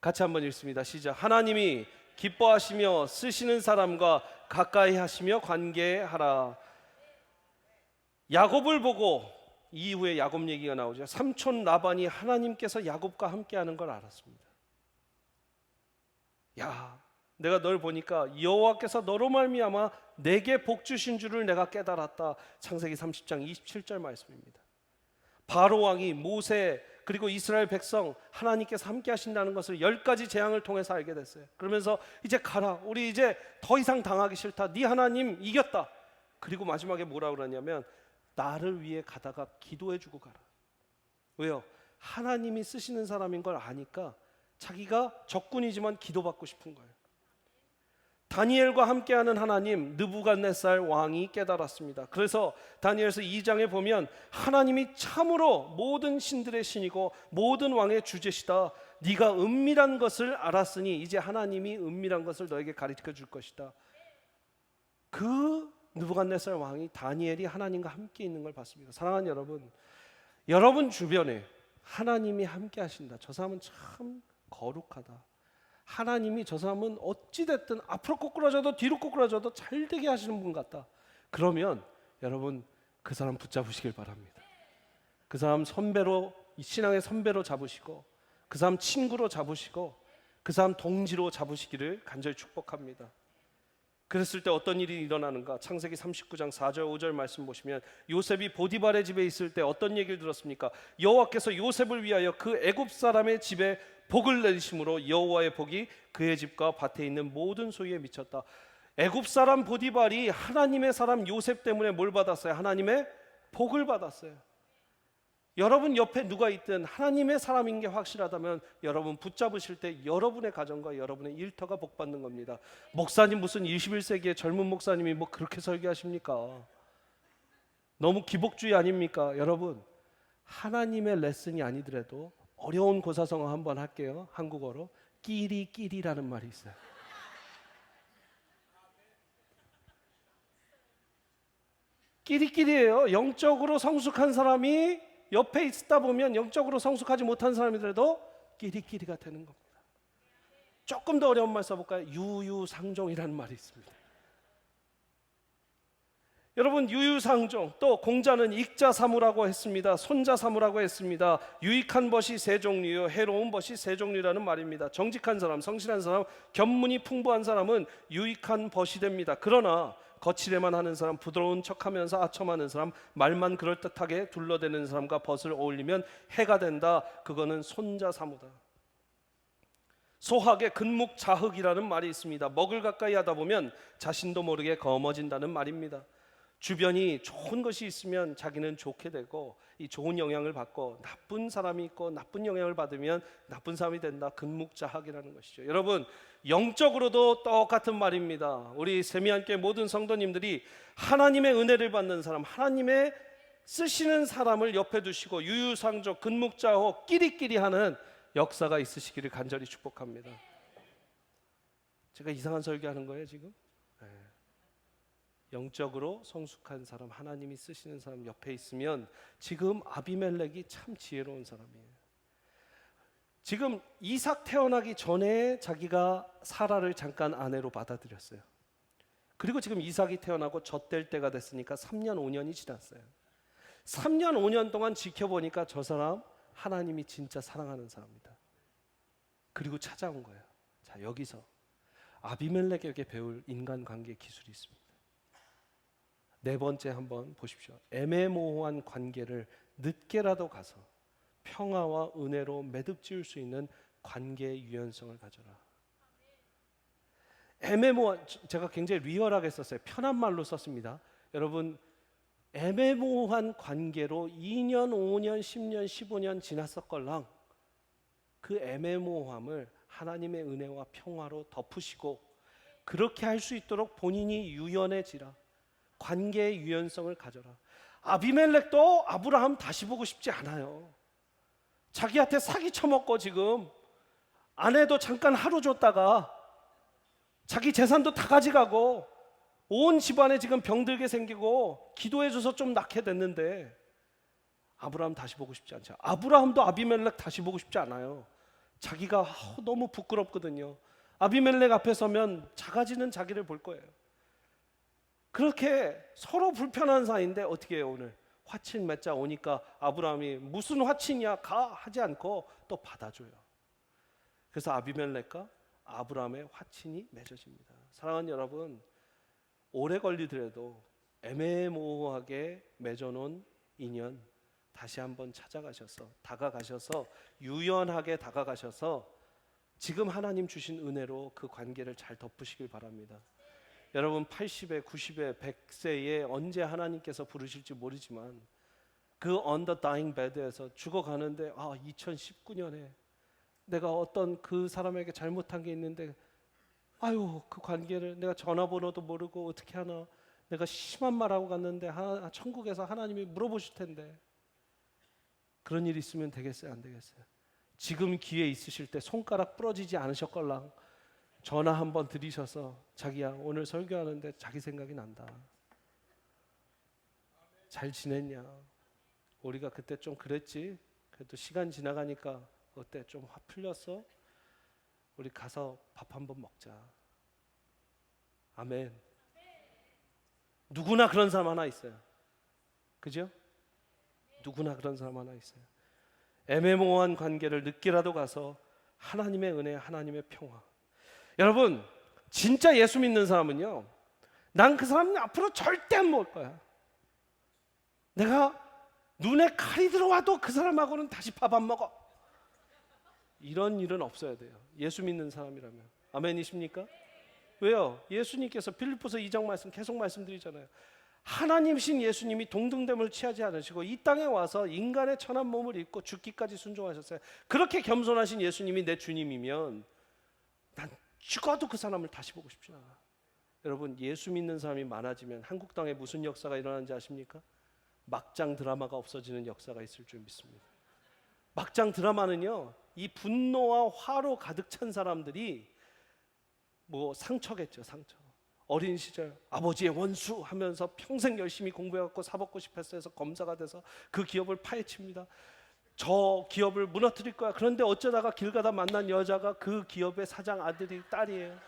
같이 한번 읽습니다. 시작. 하나님이 기뻐하시며 쓰시는 사람과 가까이 하시며 관계하라. 야곱을 보고, 이후에 야곱 얘기가 나오죠. 삼촌 라반이 하나님께서 야곱과 함께하는 걸 알았습니다. 야, 내가 널 보니까 여호와께서 너로 말미암아 내게 복 주신 줄을 내가 깨달았다. 창세기 30장 27절 말씀입니다. 바로 왕이 모세 그리고 이스라엘 백성 하나님께서 함께 하신다는 것을 10가지 재앙을 통해서 알게 됐어요. 그러면서 이제 가라. 우리 이제 더 이상 당하기 싫다. 네 하나님 이겼다. 그리고 마지막에 뭐라고 그러냐면 나를 위해 가다가 기도해주고 가라. 왜요? 하나님이 쓰시는 사람인 걸 아니까 자기가 적군이지만 기도받고 싶은 거예요. 다니엘과 함께하는 하나님, 느부갓네살 왕이 깨달았습니다. 그래서 다니엘서 2장에 보면 하나님이 참으로 모든 신들의 신이고 모든 왕의 주제시다. 네가 은밀한 것을 알았으니 이제 하나님이 은밀한 것을 너에게 가르쳐 줄 것이다. 그 느부갓네살 왕이, 다니엘이 하나님과 함께 있는 걸 봤습니다. 사랑하는 여러분, 여러분 주변에 하나님이 함께 하신다. 저 사람은 참 거룩하다. 하나님이 저 사람은 어찌됐든 앞으로 꼬꾸라져도 뒤로 꼬꾸라져도 잘되게 하시는 분 같다. 그러면 여러분 그 사람 붙잡으시길 바랍니다. 그 사람 선배로, 신앙의 선배로 잡으시고, 그 사람 친구로 잡으시고, 그 사람 동지로 잡으시기를 간절히 축복합니다. 그랬을 때 어떤 일이 일어나는가? 창세기 39장 4절 5절 말씀 보시면 요셉이 보디발의 집에 있을 때 어떤 얘기를 들었습니까? 여호와께서 요셉을 위하여 그 애굽 사람의 집에 복을 내리심으로 여호와의 복이 그의 집과 밭에 있는 모든 소유에 미쳤다. 애굽 사람 보디발이 하나님의 사람 요셉 때문에 뭘 받았어요? 하나님의 복을 받았어요. 여러분 옆에 누가 있든 하나님의 사람인 게 확실하다면 여러분 붙잡으실 때 여러분의 가정과 여러분의 일터가 복받는 겁니다. 목사님 무슨 21세기의 젊은 목사님이 뭐 그렇게 설교하십니까? 너무 기복주의 아닙니까? 여러분, 하나님의 레슨이 아니더라도 어려운 고사성어 한번 할게요. 한국어로 끼리끼리라는 말이 있어요. 끼리끼리예요. 영적으로 성숙한 사람이 옆에 있다 보면 영적으로 성숙하지 못한 사람이더라도 끼리끼리가 되는 겁니다. 조금 더 어려운 말 써볼까요? 유유상종이라는 말이 있습니다. 여러분, 유유상종, 또 공자는 익자사무라고 했습니다. 손자사무라고 했습니다. 유익한 벗이 세 종류요, 해로운 벗이 세 종류라는 말입니다. 정직한 사람, 성실한 사람, 견문이 풍부한 사람은 유익한 벗이 됩니다. 그러나 거칠에만 하는 사람, 부드러운 척하면서 아첨하는 사람, 말만 그럴듯하게 둘러대는 사람과 벗을 어울리면 해가 된다. 그거는 손자사무다. 소학의 근묵자흑이라는 말이 있습니다. 먹을 가까이 하다 보면 자신도 모르게 검어진다는 말입니다. 주변이 좋은 것이 있으면 자기는 좋게 되고 이 좋은 영향을 받고, 나쁜 사람이 있고 나쁜 영향을 받으면 나쁜 사람이 된다. 근묵자학이라는 것이죠. 여러분, 영적으로도 똑같은 말입니다. 우리 세미한교회 모든 성도님들이 하나님의 은혜를 받는 사람, 하나님의 쓰시는 사람을 옆에 두시고 유유상종, 근묵자호, 끼리끼리 하는 역사가 있으시기를 간절히 축복합니다. 제가 이상한 설교하는 거예요 지금? 네. 영적으로 성숙한 사람, 하나님이 쓰시는 사람 옆에 있으면, 지금 아비멜렉이 참 지혜로운 사람이에요. 지금 이삭 태어나기 전에 자기가 사라를 잠깐 아내로 받아들였어요. 그리고 지금 이삭이 태어나고 젖될 때가 됐으니까 3년 5년이 지났어요. 3년 5년 동안 지켜보니까 저 사람 하나님이 진짜 사랑하는 사람이다. 그리고 찾아온 거예요. 자, 여기서 아비멜렉에게 배울 인간관계 기술이 있습니다. 네 번째 한번 보십시오. 애매모호한 관계를 늦게라도 가서 평화와 은혜로 매듭 지을 수 있는 관계의 유연성을 가져라. 애매모호한, 제가 굉장히 리얼하게 썼어요. 편한 말로 썼습니다. 여러분, 애매모호한 관계로 2년, 5년, 10년, 15년 지났었걸랑 그 애매모호함을 하나님의 은혜와 평화로 덮으시고, 그렇게 할 수 있도록 본인이 유연해지라. 관계의 유연성을 가져라. 아비멜렉도 아브라함 다시 보고 싶지 않아요. 자기한테 사기 쳐먹고 지금 아내도 잠깐 하루 줬다가 자기 재산도 다 가져가고 온 집안에 지금 병들게 생기고 기도해줘서 좀 낫게 됐는데 아브라함 다시 보고 싶지 않죠. 아브라함도 아비멜렉 다시 보고 싶지 않아요. 자기가 너무 부끄럽거든요. 아비멜렉 앞에 서면 작아지는 자기를 볼 거예요. 그렇게 서로 불편한 사이인데 어떻게 해요? 오늘 화친 맺자 오니까 아브라함이 무슨 화친이야 가 하지 않고 또 받아줘요. 그래서 아비멜렉과 아브라함의 화친이 맺어집니다. 사랑하는 여러분, 오래 걸리더라도 애매모호하게 맺어놓은 인연 다시 한번 찾아가셔서, 다가가셔서, 유연하게 다가가셔서 지금 하나님 주신 은혜로 그 관계를 잘 덮으시길 바랍니다. 여러분 80에 90에 100세에 언제 하나님께서 부르실지 모르지만 그 on the dying bed에서 죽어가는데 2019년에 내가 어떤 그 사람에게 잘못한 게 있는데 아유 그 관계를 내가 전화번호도 모르고 어떻게 하나, 내가 심한 말하고 갔는데 천국에서 하나님이 물어보실 텐데 그런 일이 있으면 되겠어요? 안 되겠어요? 지금 기회 있으실 때 손가락 부러지지 않으셨걸랑 전화 한번 드리셔서 자기야 오늘 설교하는데 자기 생각이 난다. 잘 지냈냐? 우리가 그때 좀 그랬지? 그래도 시간 지나가니까 어때? 좀 화 풀렸어? 우리 가서 밥 한번 먹자. 아멘. 누구나 그런 사람 하나 있어요. 그죠? 누구나 그런 사람 하나 있어요. 애매모호한 관계를 늦게라도 가서 하나님의 은혜, 하나님의 평화. 여러분, 진짜 예수 믿는 사람은요, 난 그 사람 앞으로 절대 안 먹을 거야. 내가 눈에 칼이 들어와도 그 사람하고는 다시 밥 안 먹어. 이런 일은 없어야 돼요. 예수 믿는 사람이라면. 아멘이십니까? 왜요? 예수님께서 빌립보서 2장 말씀 계속 말씀드리잖아요. 하나님이신 예수님이 동등됨을 취하지 않으시고 이 땅에 와서 인간의 천한 몸을 입고 죽기까지 순종하셨어요. 그렇게 겸손하신 예수님이 내 주님이면 난 죽어도 그 사람을 다시 보고 싶지 않아. 여러분, 예수 믿는 사람이 많아지면 한국 땅에 무슨 역사가 일어나는지 아십니까? 막장 드라마가 없어지는 역사가 있을 줄 믿습니다. 막장 드라마는요, 이 분노와 화로 가득 찬 사람들이 상처겠죠, 상처. 어린 시절 아버지의 원수 하면서 평생 열심히 공부해갖고 사법고 싶었어 해서 검사가 돼서 그 기업을 파헤칩니다. 저 기업을 무너뜨릴 거야. 그런데 어쩌다가 길 가다 만난 여자가 그 기업의 사장 아들이 딸이에요.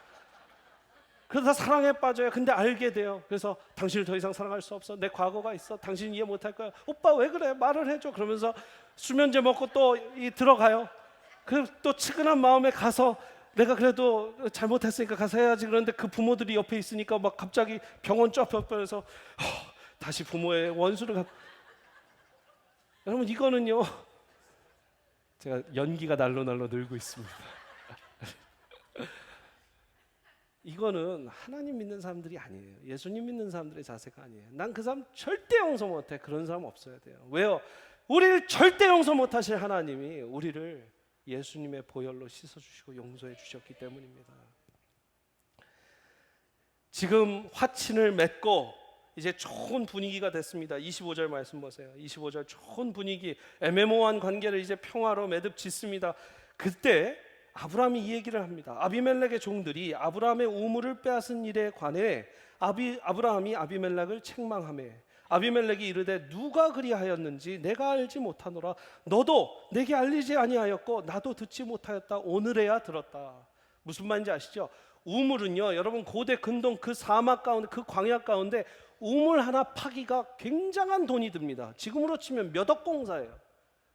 그러다 사랑에 빠져요. 근데 알게 돼요. 그래서 당신을 더 이상 사랑할 수 없어. 내 과거가 있어. 당신 이해 못할 거야. 오빠 왜 그래? 말을 해줘. 그러면서 수면제 먹고 또 들어가요. 그 또 측은한 마음에 가서 내가 그래도 잘못했으니까 가서 해야지. 그런데 그 부모들이 옆에 있으니까 막 갑자기 병원 쫙펴서 다시 부모의 원수를 여러분, 이거는요, 제가 연기가 날로 늘고 있습니다. 이거는 하나님 믿는 사람들이 아니에요. 예수님 믿는 사람들의 자세가 아니에요. 난 그 사람 절대 용서 못해. 그런 사람 없어야 돼요. 왜요? 우리를 절대 용서 못하실 하나님이 우리를 예수님의 보혈로 씻어주시고 용서해 주셨기 때문입니다. 지금 화친을 맺고 이제 좋은 분위기가 됐습니다. 25절 말씀 보세요. 25절 좋은 분위기, 애매모호한 관계를 이제 평화로 매듭짓습니다. 그때 아브라함이 이 얘기를 합니다. 아비멜렉의 종들이 아브라함의 우물을 빼앗은 일에 관해 아브라함이 아비멜렉을 책망하매 아비멜렉이 이르되 누가 그리하였는지 내가 알지 못하노라. 너도 내게 알리지 아니하였고 나도 듣지 못하였다. 오늘에야 들었다. 무슨 말인지 아시죠? 우물은요, 여러분 고대 근동 그 사막 가운데, 그 광야 가운데 우물 하나 파기가 굉장한 돈이 듭니다. 지금으로 치면 몇 억 공사예요.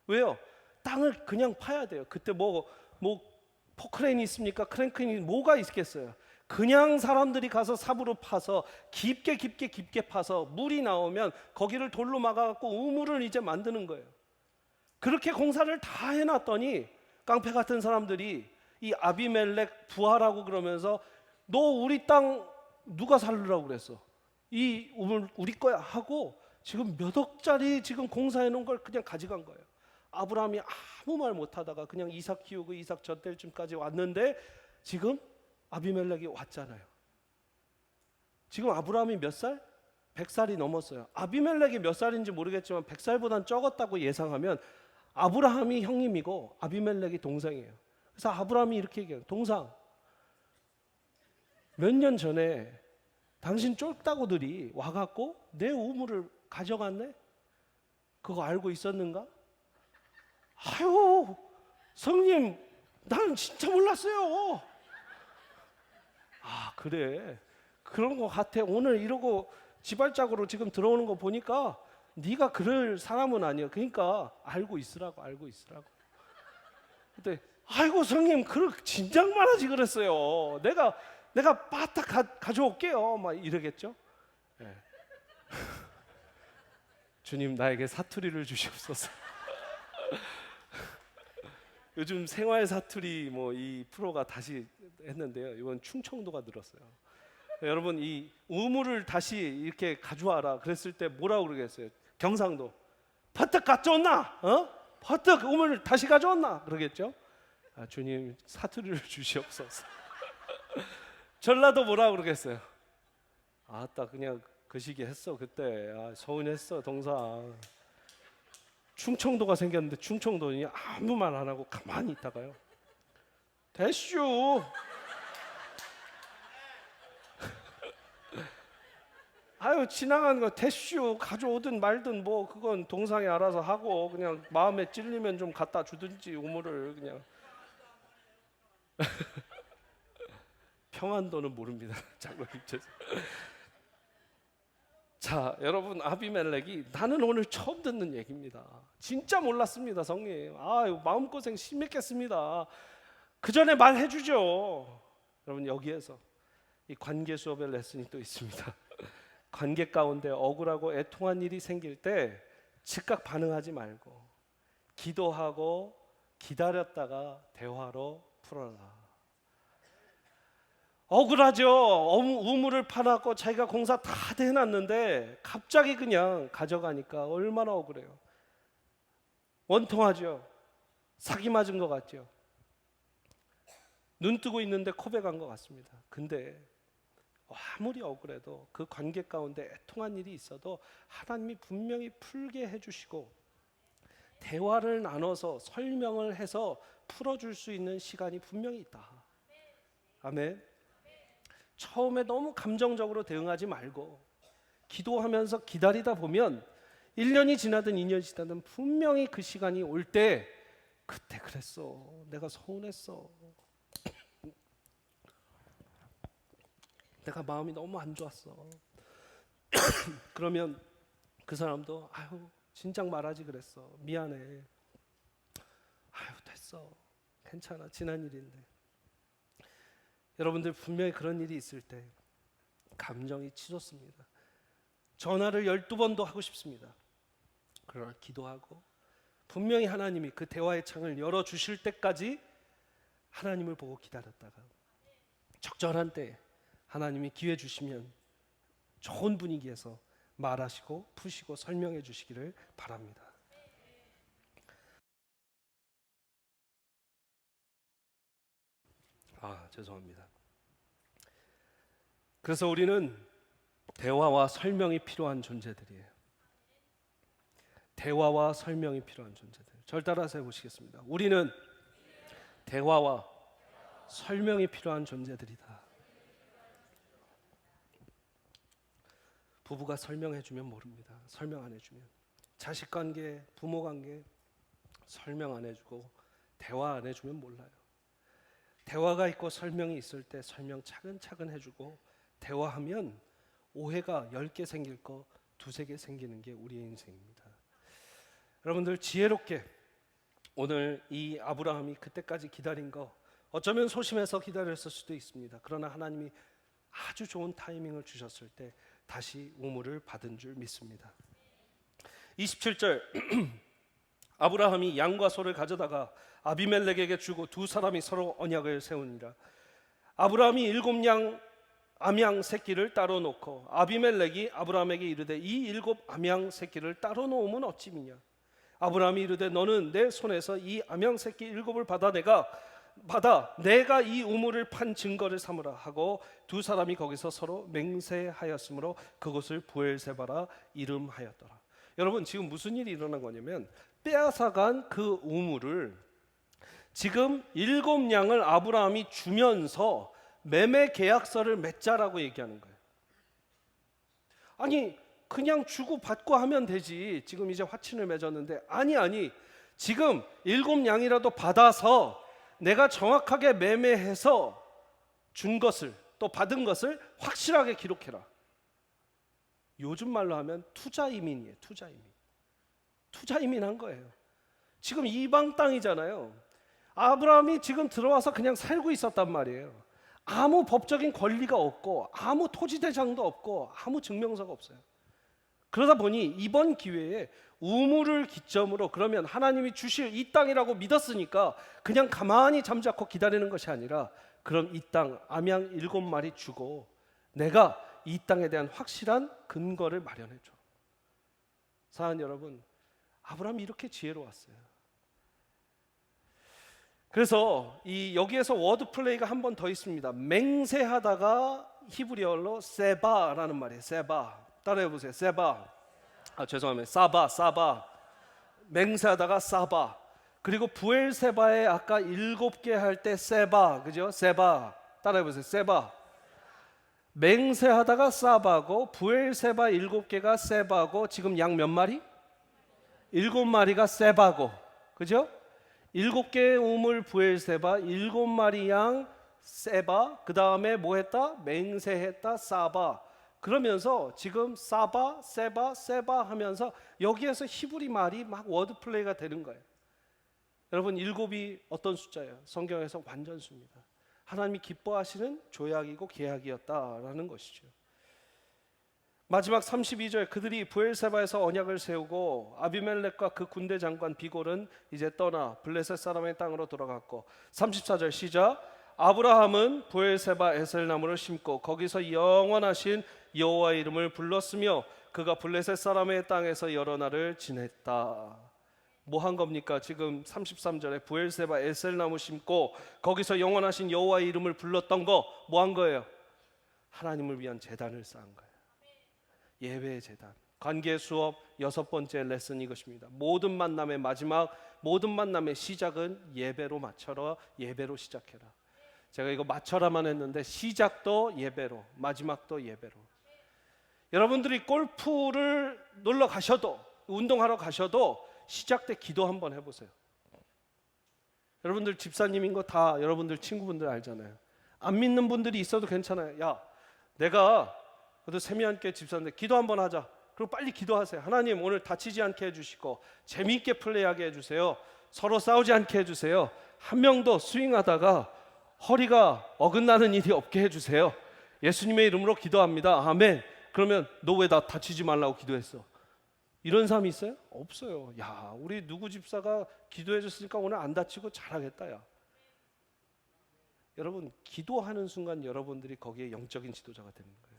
왜요? 땅을 그냥 파야 돼요. 그때 뭐 포크레인이 있습니까? 크랭크레인이 뭐가 있겠어요? 그냥 사람들이 가서 삽으로 파서 깊게 파서 물이 나오면 거기를 돌로 막아갖고 우물을 이제 만드는 거예요. 그렇게 공사를 다 해놨더니 깡패 같은 사람들이 이 아비멜렉 부하라고 그러면서 너 우리 땅 누가 살으라고 그랬어? 이 우물 우리 거야 하고 지금 몇 억짜리 지금 공사해 놓은 걸 그냥 가져간 거예요. 아브라함이 아무 말 못하다가 그냥 이삭 키우고 이삭 젖될 쯤까지 왔는데 지금 아비멜렉이 왔잖아요. 지금 아브라함이 몇 살? 100살이 넘었어요. 아비멜렉이 몇 살인지 모르겠지만 100살보단 적었다고 예상하면 아브라함이 형님이고 아비멜렉이 동생이에요. 그래서 아브라함이 이렇게 얘기해요. 동상, 몇 년 전에 당신 쫄따구들이 와갖고 내 우물을 가져갔네? 그거 알고 있었는가? 아유, 성님, 나는 진짜 몰랐어요. 아, 그래. 그런 거 같아. 오늘 이러고 지발짝으로 지금 들어오는 거 보니까 네가 그럴 사람은 아니야. 그러니까 알고 있으라고. 근데 아이고 성님, 진작 말하지 그랬어요. 내가 바딱 가져올게요. 막 이러겠죠. 네. 주님, 나에게 사투리를 주시옵소서. 요즘 생활 사투리 이 프로가 다시 했는데요. 이번 충청도가 늘었어요. 여러분, 이 우물을 다시 이렇게 가져와라 그랬을 때 뭐라고 그러겠어요? 경상도 퍼뜩 가져왔나? 퍼뜩 우물을 다시 가져왔나? 그러겠죠. 아, 주님, 사투리를 주시옵소서. 전라도 뭐라고 그러겠어요? 아따, 그냥 그 시기 했어 그때. 아, 서운했어 동상. 충청도가 생겼는데 충청도니 아무 말 안 하고 가만히 있다가요. 대슈. 아유, 지나가는 거 대슈 가져오든 말든 그건 동상이 알아서 하고 그냥 마음에 찔리면 좀 갖다 주든지 우물을 그냥. 평안도는 모릅니다. 장로님 죄송. 자, 여러분, 아비멜렉이 나는 오늘 처음 듣는 얘기입니다. 진짜 몰랐습니다, 성님. 아유, 마음고생 심했겠습니다. 그 전에 말해주죠. 여러분, 여기에서 이 관계 수업의 레슨이 또 있습니다. 관계 가운데 억울하고 애통한 일이 생길 때 즉각 반응하지 말고 기도하고 기다렸다가 대화로 풀어라. 억울하죠. 우물을 파놨고 자기가 공사 다 해놨는데 갑자기 그냥 가져가니까 얼마나 억울해요. 원통하죠. 사기 맞은 것 같죠. 눈 뜨고 있는데 코백한 것 같습니다. 근데 아무리 억울해도 그 관계 가운데 애통한 일이 있어도 하나님이 분명히 풀게 해주시고 대화를 나눠서 설명을 해서 풀어줄 수 있는 시간이 분명히 있다. 아멘. 처음에 너무 감정적으로 대응하지 말고 기도하면서 기다리다 보면 1년이 지나든 2년이 지나든 분명히 그 시간이 올 때 그때 그랬어. 내가 서운했어. 내가 마음이 너무 안 좋았어. 그러면 그 사람도 아유, 진작 말하지 그랬어. 미안해. 아유, 됐어. 괜찮아. 지난 일인데. 여러분들 분명히 그런 일이 있을 때 감정이 치솟습니다. 전화를 12번도 하고 싶습니다. 그러나 기도하고 분명히 하나님이 그 대화의 창을 열어주실 때까지 하나님을 보고 기다렸다가 적절한 때 하나님이 기회 주시면 좋은 분위기에서 말하시고 푸시고 설명해 주시기를 바랍니다. 죄송합니다. 그래서 우리는 대화와 설명이 필요한 존재들이에요. 대화와 설명이 필요한 존재들. 절 따라서 해보시겠습니다. 우리는 대화와 설명이 필요한 존재들이다. 부부가 설명해주면 모릅니다. 설명 안 해주면. 자식관계, 부모관계 설명 안 해주고 대화 안 해주면 몰라요. 대화가 있고 설명이 있을 때 설명 차근차근 해주고 대화하면 오해가 10개 생길 거 2-3개 생기는 게 우리의 인생입니다. 여러분들 지혜롭게 오늘 이 아브라함이 그때까지 기다린 거 어쩌면 소심해서 기다렸을 수도 있습니다. 그러나 하나님이 아주 좋은 타이밍을 주셨을 때 다시 우물을 받은 줄 믿습니다. 27절 아브라함이 양과 소를 가져다가 아비멜렉에게 주고 두 사람이 서로 언약을 세우니라. 아브라함이 7양 암양 새끼를 따로 놓고 아비멜렉이 아브라함에게 이르되 이 7 암양 새끼를 따로 놓으면 어찌미냐. 아브라함이 이르되 너는 내 손에서 이 암양 새끼 7을 받아 내가 이 우물을 판 증거를 삼으라 하고 두 사람이 거기서 서로 맹세하였으므로 그곳을 부엘세바라 이름하였더라. 여러분 지금 무슨 일이 일어난 거냐면 빼앗아간 그 우물을 지금 7양을 아브라함이 주면서 매매 계약서를 맺자라고 얘기하는 거예요. 아니 그냥 주고 받고 하면 되지. 지금 이제 화친을 맺었는데 아니 지금 7양이라도 받아서 내가 정확하게 매매해서 준 것을 또 받은 것을 확실하게 기록해라. 요즘 말로 하면 투자이민이에요. 투자이민한 거예요. 지금 이방 땅이잖아요. 아브라함이 지금 들어와서 그냥 살고 있었단 말이에요. 아무 법적인 권리가 없고 아무 토지 대장도 없고 아무 증명서가 없어요. 그러다 보니 이번 기회에 우물을 기점으로 그러면 하나님이 주실 이 땅이라고 믿었으니까 그냥 가만히 잠자코 기다리는 것이 아니라 그럼 이 땅 암양 7마리 주고 내가 이 땅에 대한 확실한 근거를 마련해 줘. 사랑하는 여러분, 아브라함이 이렇게 지혜로웠어요. 그래서 여기에서 워드 플레이가 한 번 더 있습니다. 맹세하다가 히브리어로 세바라는 말이에요. 세바. 따라해 보세요. 세바. 죄송합니다. 사바. 맹세하다가 사바. 그리고 부엘세바에 아까 7개 할 때 세바. 그죠? 세바. 따라해 보세요. 세바. 맹세하다가 사바고 부엘세바 7개가 세바고 지금 양 몇 마리? 7마리가 세바고. 그죠? 7개의 우물 부엘세바, 7마리 양 세바, 그 다음에 뭐 했다? 맹세했다 사바. 그러면서 지금 사바, 세바 하면서 여기에서 히브리 말이 막 워드 플레이가 되는 거예요. 여러분 7이 어떤 숫자예요? 성경에서 완전수입니다. 하나님이 기뻐하시는 조약이고 계약이었다라는 것이죠. 마지막 32절 그들이 부엘세바에서 언약을 세우고 아비멜렉과 그 군대 장관 비골은 이제 떠나 블레셋 사람의 땅으로 돌아갔고 34절 시작. 아브라함은 부엘세바 에셀나무를 심고 거기서 영원하신 여호와의 이름을 불렀으며 그가 블레셋 사람의 땅에서 여러 날을 지냈다. 뭐 한 겁니까? 지금 33절에 부엘세바 에셀나무 심고 거기서 영원하신 여호와의 이름을 불렀던 거 뭐 한 거예요? 하나님을 위한 제단을 쌓은 거예요. 예배의 제단. 관계 수업 6번째 레슨 이것입니다. 모든 만남의 마지막, 모든 만남의 시작은 예배로 맞춰라. 예배로 시작해라. 제가 이거 맞춰라만 했는데 시작도 예배로, 마지막도 예배로. 여러분들이 골프를 놀러 가셔도, 운동하러 가셔도 시작 때 기도 한번 해보세요. 여러분들 집사님인 거 다 여러분들 친구분들 알잖아요. 안 믿는 분들이 있어도 괜찮아요. 야, 내가 그래도 세미한께 집사인데 기도 한번 하자. 그리고 빨리 기도하세요. 하나님 오늘 다치지 않게 해주시고 재미있게 플레이하게 해주세요. 서로 싸우지 않게 해주세요. 한 명도 스윙하다가 허리가 어긋나는 일이 없게 해주세요. 예수님의 이름으로 기도합니다. 아멘. 그러면 너 왜 나 다치지 말라고 기도했어? 이런 사람이 있어요? 없어요. 야, 우리 누구 집사가 기도해 줬으니까 오늘 안 다치고 잘하겠다. 야, 여러분 기도하는 순간 여러분들이 거기에 영적인 지도자가 되는 거예요.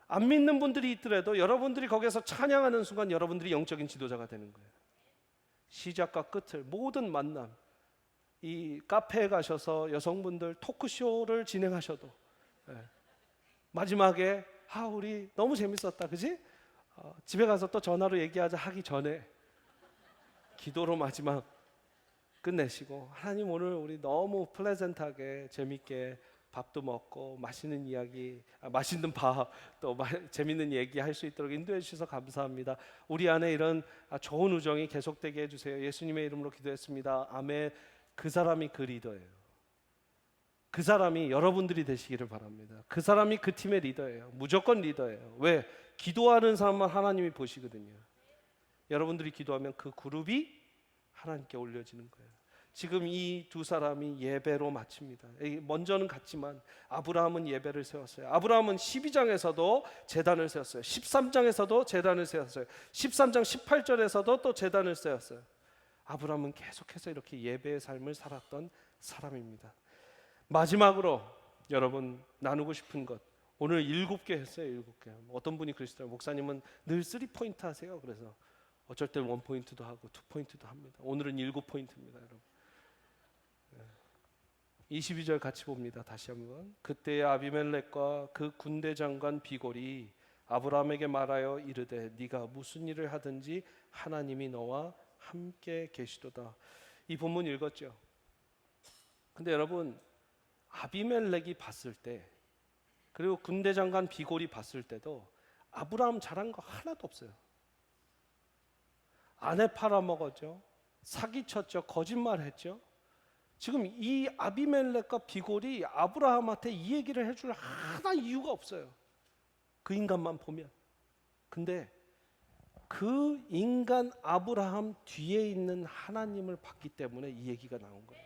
안 믿는 분들이 있더라도 여러분들이 거기에서 찬양하는 순간 여러분들이 영적인 지도자가 되는 거예요. 시작과 끝을 모든 만남, 이 카페에 가셔서 여성분들 토크쇼를 진행하셔도 마지막에 우리 너무 재밌었다, 그지? 집에 가서 또 전화로 얘기하자 하기 전에 기도로 마지막 끝내시고, 하나님 오늘 우리 너무 플레전트하게 재밌게 밥도 먹고 맛있는 이야기, 맛있는 밥, 또 재밌는 얘기 할 수 있도록 인도해 주셔서 감사합니다. 우리 안에 이런 좋은 우정이 계속되게 해주세요. 예수님의 이름으로 기도했습니다. 아멘. 그 사람이 그 리더예요. 그 사람이 여러분들이 되시기를 바랍니다. 그 사람이 그 팀의 리더예요. 무조건 리더예요. 왜? 기도하는 사람만 하나님이 보시거든요. 여러분들이 기도하면 그 그룹이 하나님께 올려지는 거예요. 지금 이 두 사람이 예배로 마칩니다. 먼저는 같지만 아브라함은 예배를 세웠어요. 아브라함은 12장에서도 제단을 세웠어요. 13장에서도 제단을 세웠어요. 13장 18절에서도 또 제단을 세웠어요. 아브라함은 계속해서 이렇게 예배의 삶을 살았던 사람입니다. 마지막으로 여러분 나누고 싶은 것, 오늘 7개 했어요. 7개. 어떤 분이 그러시더라고요. 목사님은 늘 3포인트 하세요. 그래서 어쩔 땐 1포인트도 하고 2포인트도 합니다. 오늘은 7포인트입니다, 여러분. 22절 같이 봅니다. 다시 한번. 그때의 아비멜렉과 그 군대 장관 비골이 아브라함에게 말하여 이르되 네가 무슨 일을 하든지 하나님이 너와 함께 계시도다. 이 본문 읽었죠? 근데 여러분, 아비멜렉이 봤을 때, 그리고 군대 장관 비골이 봤을 때도 아브라함 잘한 거 하나도 없어요. 아내 팔아먹었죠, 사기쳤죠, 거짓말했죠. 지금 이 아비멜렉과 비골이 아브라함한테 이 얘기를 해줄 하나 이유가 없어요. 그 인간만 보면. 근데 그 인간 아브라함 뒤에 있는 하나님을 봤기 때문에 이 얘기가 나온 거예요.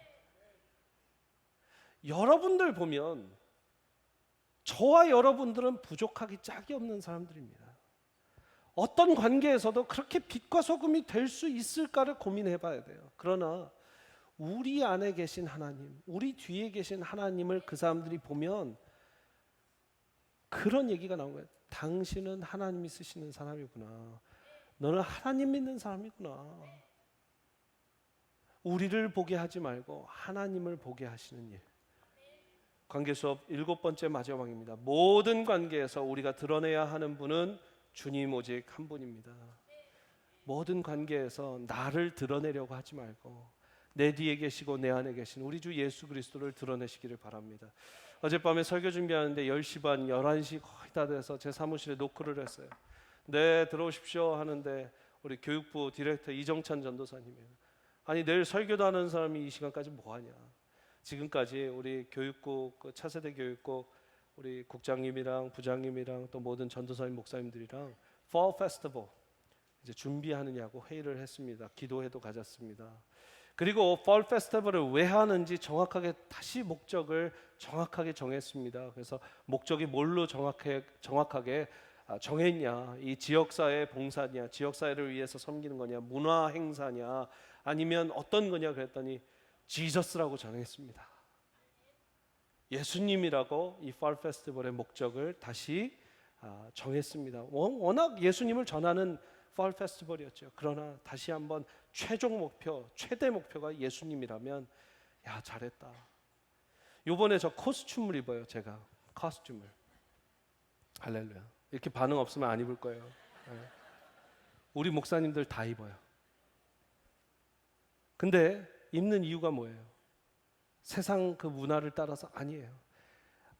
여러분들 보면 저와 여러분들은 부족하기 짝이 없는 사람들입니다. 어떤 관계에서도 그렇게 빛과 소금이 될 수 있을까를 고민해 봐야 돼요. 그러나 우리 안에 계신 하나님, 우리 뒤에 계신 하나님을 그 사람들이 보면 그런 얘기가 나온 거예요. 당신은 하나님이 쓰시는 사람이구나. 너는 하나님 믿는 사람이구나. 우리를 보게 하지 말고 하나님을 보게 하시는 일. 관계 수업 7번째 마지막입니다. 모든 관계에서 우리가 드러내야 하는 분은 주님 오직 한 분입니다. 모든 관계에서 나를 드러내려고 하지 말고 내 뒤에 계시고 내 안에 계신 우리 주 예수 그리스도를 드러내시기를 바랍니다. 어젯밤에 설교 준비하는데 10시 반, 11시 거의 다 돼서 제 사무실에 노크를 했어요. 네, 들어오십시오 하는데 우리 교육부 디렉터 이정찬 전도사님이에요. 아니 내일 설교도 하는 사람이 이 시간까지 뭐하냐. 지금까지 우리 교육국, 차세대 교육국 우리 국장님이랑 부장님이랑 또 모든 전도사님 목사님들이랑 Fall Festival 이제 준비하느냐고 회의를 했습니다. 기도회도 가졌습니다. 그리고 Fall Festival을 왜 하는지 정확하게 다시 목적을 정확하게 정했습니다. 그래서 목적이 뭘로 정확하게 정했냐? 이 지역사회 봉사냐? 지역사회를 위해서 섬기는 거냐? 문화 행사냐? 아니면 어떤 거냐? 그랬더니 지저스라고 정했습니다. 예수님이라고 이 Fall Festival의 목적을 다시 정했습니다. 워낙 예수님을 전하는 Fall Festival이었죠. 그러나 다시 한번 최종 목표, 최대 목표가 예수님이라면 야 잘했다. 요번에 저 코스튬을 입어요. 제가 코스튬을. 할렐루야. 이렇게 반응 없으면 안 입을 거예요. 네. 우리 목사님들 다 입어요. 근데 입는 이유가 뭐예요? 세상 그 문화를 따라서 아니에요.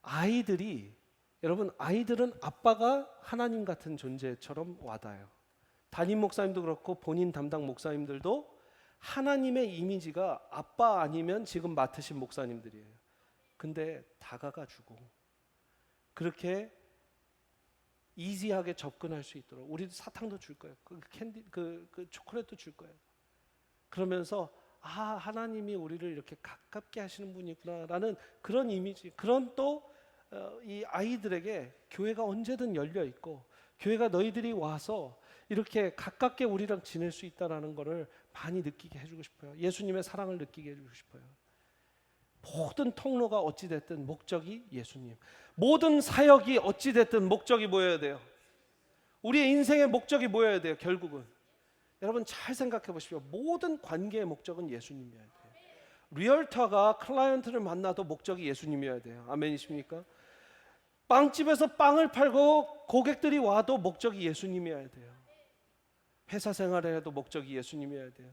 아이들이, 여러분 아이들은 아빠가 하나님 같은 존재처럼 와닿아요. 담임 목사님도 그렇고 본인 담당 목사님들도 하나님의 이미지가 아빠 아니면 지금 맡으신 목사님들이에요. 근데 다가가주고 그렇게 이지하게 접근할 수 있도록 우리도 사탕도 줄 거예요. 그 초콜릿도 줄 거예요. 그러면서 하나님이 우리를 이렇게 가깝게 하시는 분이구나라는 그런 이미지, 그런 또 이 아이들에게 교회가 언제든 열려 있고 교회가 너희들이 와서 이렇게 가깝게 우리랑 지낼 수 있다라는 것을 많이 느끼게 해주고 싶어요. 예수님의 사랑을 느끼게 해주고 싶어요. 모든 통로가 어찌 됐든 목적이 예수님. 모든 사역이 어찌 됐든 목적이 뭐여야 돼요? 우리의 인생의 목적이 뭐여야 돼요? 결국은 여러분 잘 생각해 보십시오. 모든 관계의 목적은 예수님이어야 돼요. 리얼터가 클라이언트를 만나도 목적이 예수님이어야 돼요. 아멘이십니까? 빵집에서 빵을 팔고 고객들이 와도 목적이 예수님이어야 돼요. 회사 생활을 해도 목적이 예수님이어야 돼요.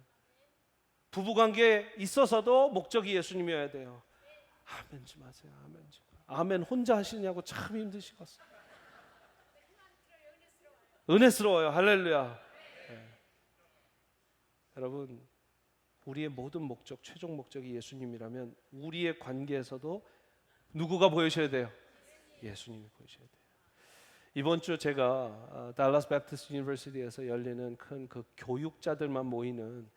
부부관계에 있어서도 목적이 예수님이어야 돼요. 아멘 좀 하세요. 아멘 좀. 아멘 혼자 하시냐고 참 힘드시겠어요. 은혜스러워요. 할렐루야. 네. 여러분 우리의 모든 목적, 최종 목적이 예수님이라면 우리의 관계에서도 누구가 보이셔야 돼요? 예수님이 보이셔야 돼요. 이번 주 제가 달라스 베프티스트 유니버시티에서 열리는 큰 그 교육자들만 모이는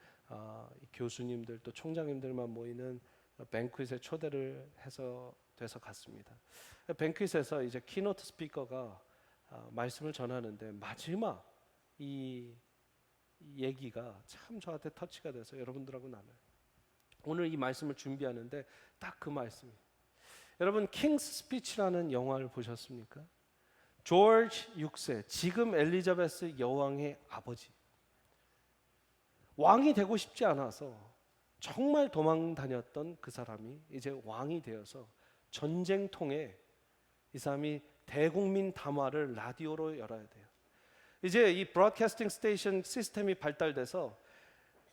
교수님들 또 총장님들만 모이는 뱅퀴트에 초대를 돼서 갔습니다. 뱅퀴트에서 이제 키노트 스피커가 말씀을 전하는데 마지막 이 얘기가 참 저한테 터치가 돼서 여러분들하고 나눠요. 오늘 이 말씀을 준비하는데 딱 그 말씀이. 여러분 킹스 스피치라는 영화를 보셨습니까? 조지 6세 지금 엘리자베스 여왕의 아버지. 왕이 되고 싶지 않아서 정말 도망 다녔던 그 사람이 이제 왕이 되어서 전쟁통에 이 사람이 대국민 담화를 라디오로 열어야 돼요. 이제 이 브로드캐스팅 스테이션 시스템이 발달돼서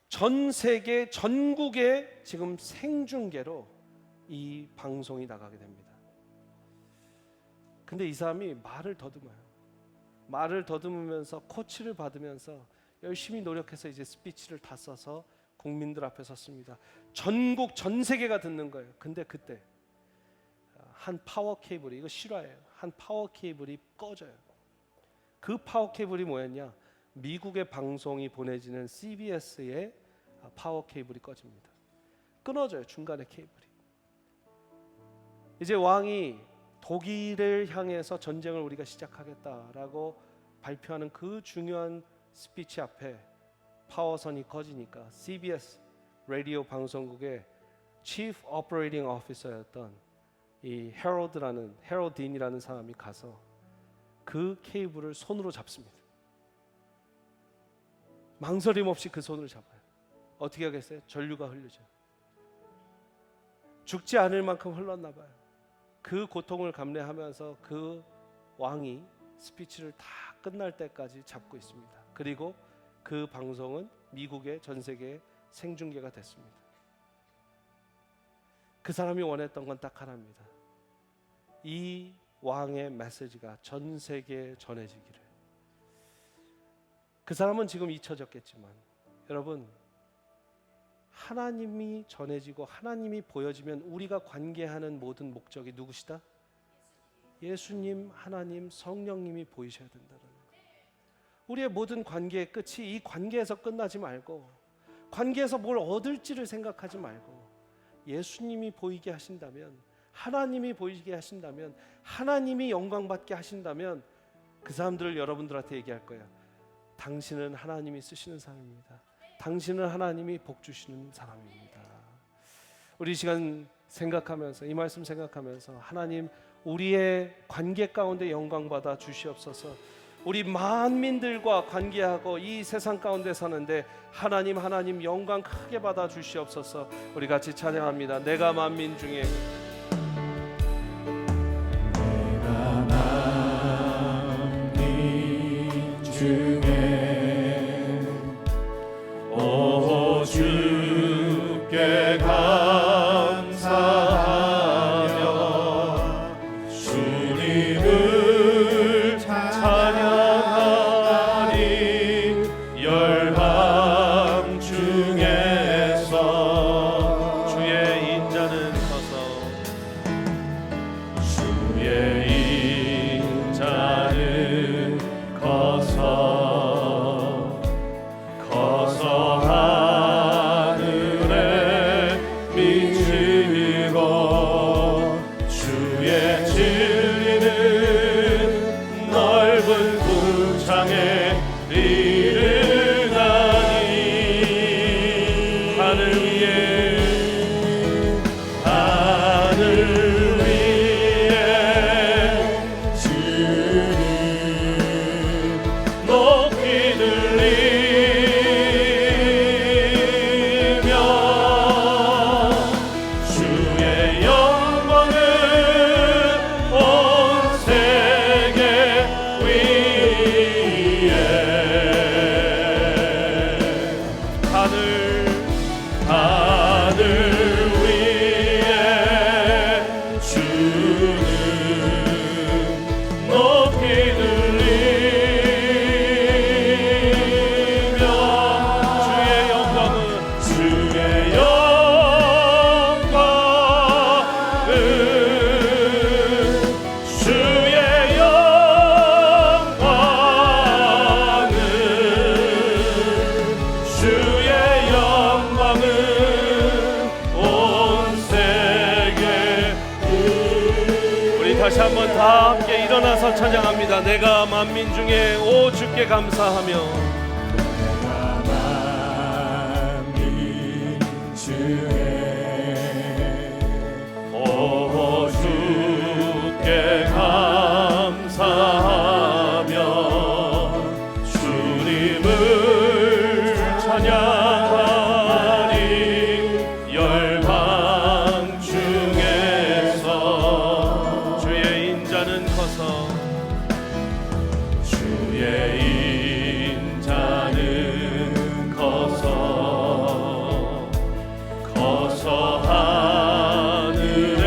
전 세계 전국에 지금 생중계로 이 방송이 나가게 됩니다. 근데 이 사람이 말을 더듬어요. 말을 더듬으면서 코치를 받으면서 열심히 노력해서 이제 스피치를 다 써서 국민들 앞에 섰습니다. 전국 전 세계가 듣는 거예요. 근데 그때 한 파워 케이블이, 이거 실화예요. 한 파워 케이블이 꺼져요. 그 파워 케이블이 뭐였냐? 미국의 방송이 보내지는 CBS의 파워 케이블이 꺼집니다. 끊어져요. 중간에 케이블이. 이제 왕이 독일을 향해서 전쟁을 우리가 시작하겠다라고 발표하는 그 중요한 스피치 앞에 파워선이 꺼지니까 CBS 라디오 방송국의 Chief Operating Officer였던 이 헤로딘이라는 사람이 가서 그 케이블을 손으로 잡습니다. 망설임 없이 그 손을 잡아요. 어떻게 하겠어요? 전류가 흐르죠. 죽지 않을 만큼 흘렀나 봐요. 그 고통을 감내하면서 그 왕이 스피치를 다 끝날 때까지 잡고 있습니다. 그리고 그 방송은 미국의 전 세계에 생중계가 됐습니다. 그 사람이 원했던 건 딱 하나입니다. 이 왕의 메시지가 전 세계에 전해지기를. 그 사람은 지금 잊혀졌겠지만 여러분 하나님이 전해지고 하나님이 보여지면 우리가 관계하는 모든 목적이 누구시다? 예수님, 하나님, 성령님이 보이셔야 된다는 거예요. 우리의 모든 관계의 끝이 이 관계에서 끝나지 말고 관계에서 뭘 얻을지를 생각하지 말고 예수님이 보이게 하신다면, 하나님이 보이게 하신다면, 하나님이 영광받게 하신다면 그 사람들을 여러분들한테 얘기할 거예요. 당신은 하나님이 쓰시는 사람입니다. 당신은 하나님이 복 주시는 사람입니다. 우리 이 시간 생각하면서, 이 말씀 생각하면서 하나님 우리의 관계 가운데 영광 받아 주시옵소서. 우리 만민들과 관계하고 이 세상 가운데 사는데 하나님 영광 크게 받아 주시옵소서. 우리 같이 찬양합니다. 내가 만민 중에 오 주께 감사하며 주님을 찬양하리. 열방 중에서 주의 인자는 서서 주의 인자는 커서 하늘에 미치고 주의 진리는 넓은 궁창에 이르나니 하늘 위에 하늘 위에 주는 높이 들리며 주의 영광은 다시 한번 다 함께 일어나서 찬양합니다. 내가 만민 중에 오 주께 감사하며 만민 중에 오 주께 감사하며 주님을 찬양하리 열방 중에서 주의 인자는 커서 하늘에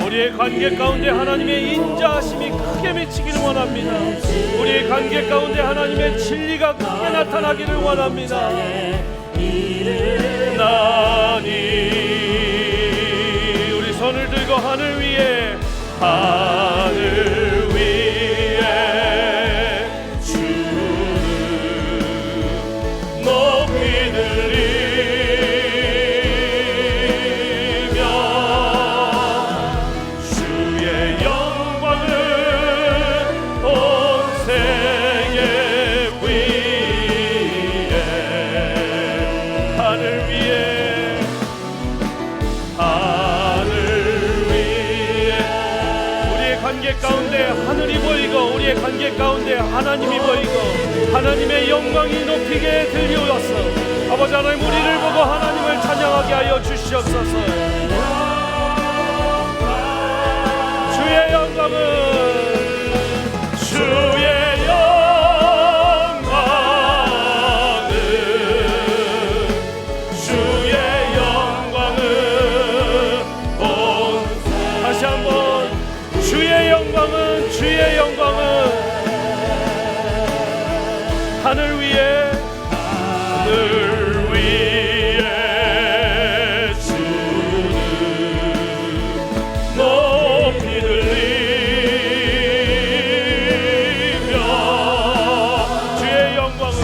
우리의 관계 가운데 하나님의 인자하심이 크게 미치기를 원합니다. 우리의 관계 가운데 하나님의 진리가 크게 나타나기를 원합니다. 나니 우리 손을 들고 하늘 위에 주는 높이 들리며 주의 영광을 온 세계 위에 하늘 위에 관계 가운데 하늘이 보이고 우리의 관계 가운데 하나님이 보이고 하나님의 영광이 높이게 들려왔어. 아버지 하나님 우리를 보고 하나님을 찬양하게 하여 주시옵소서. 주의 영광은 주의 영광은 하늘 위에 주는 높이 들리며 주의 영광은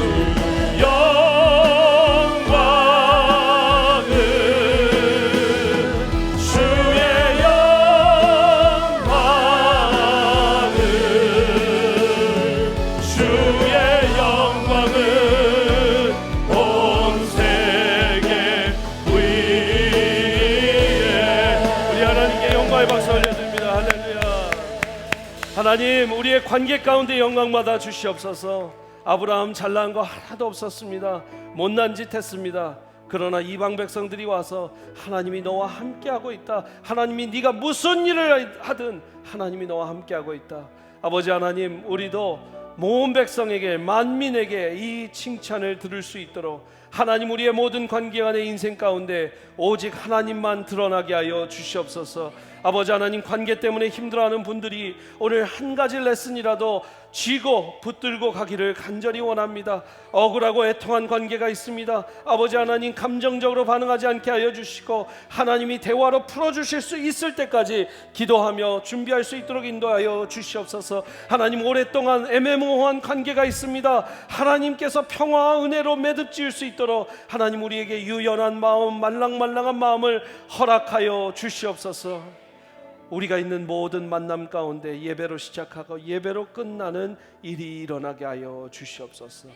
하나님 우리의 관계 가운데 영광 받아 주시옵소서. 아브라함 잘난 거 하나도 없었습니다. 못난 짓 했습니다. 그러나 이방 백성들이 와서 하나님이 너와 함께하고 있다. 하나님이 네가 무슨 일을 하든 하나님이 너와 함께하고 있다. 아버지 하나님 우리도 모든 백성에게 만민에게 이 칭찬을 들을 수 있도록 하나님 우리의 모든 관계 간의 인생 가운데 오직 하나님만 드러나게 하여 주시옵소서. 아버지 하나님 관계 때문에 힘들어하는 분들이 오늘 한 가지 레슨이라도 쥐고 붙들고 가기를 간절히 원합니다. 억울하고 애통한 관계가 있습니다. 아버지 하나님 감정적으로 반응하지 않게 하여 주시고 하나님이 대화로 풀어주실 수 있을 때까지 기도하며 준비할 수 있도록 인도하여 주시옵소서. 하나님 오랫동안 애매모호한 관계가 있습니다. 하나님께서 평화와 은혜로 매듭지을 수 있도록 하나님 우리에게 유연한 마음 말랑말랑한 마음을 허락하여 주시옵소서. 우리가 있는 모든 만남 가운데 예배로 시작하고 예배로 끝나는 일이 일어나게 하여 주시옵소서.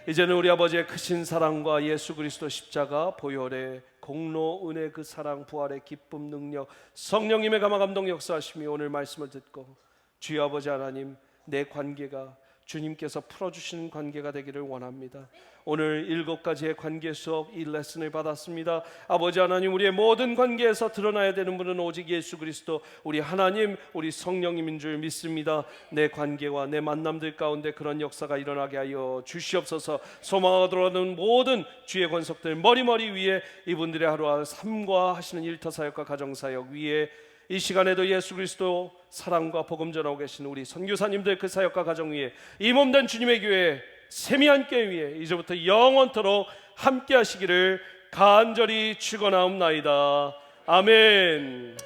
이제는 우리 아버지의 크신 사랑과 예수 그리스도 십자가 보혈의 공로 은혜 그 사랑 부활의 기쁨 능력 성령님의 감화 감동 역사하심이 오늘 말씀을 듣고 주여 아버지 하나님 내 관계가 주님께서 풀어주시는 관계가 되기를 원합니다. 오늘 7가지의 관계 수업 이 레슨을 받았습니다. 아버지 하나님, 우리의 모든 관계에서 드러나야 되는 분은 오직 예수 그리스도, 우리 하나님, 우리 성령님인 줄 믿습니다. 내 관계와 내 만남들 가운데 그런 역사가 일어나게 하여 주시옵소서. 소망으로 돌아오는 모든 주의 권속들 머리머리 위에 이분들의 하루와 삶과 하시는 일터사역과 가정사역 위에 이 시간에도 예수 그리스도 사랑과 복음 전하고 계신 우리 선교사님들 그 사역과 가정 위에 이 몸된 주님의 교회 세미한께 위에 이제부터 영원토록 함께 하시기를 간절히 축원하옵나이다. 아멘.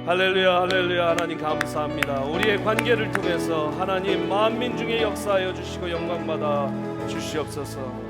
할렐루야, 할렐루야. 하나님 감사합니다. 우리의 관계를 통해서 하나님 만민 중에 역사하여 주시고 영광받아 주시옵소서.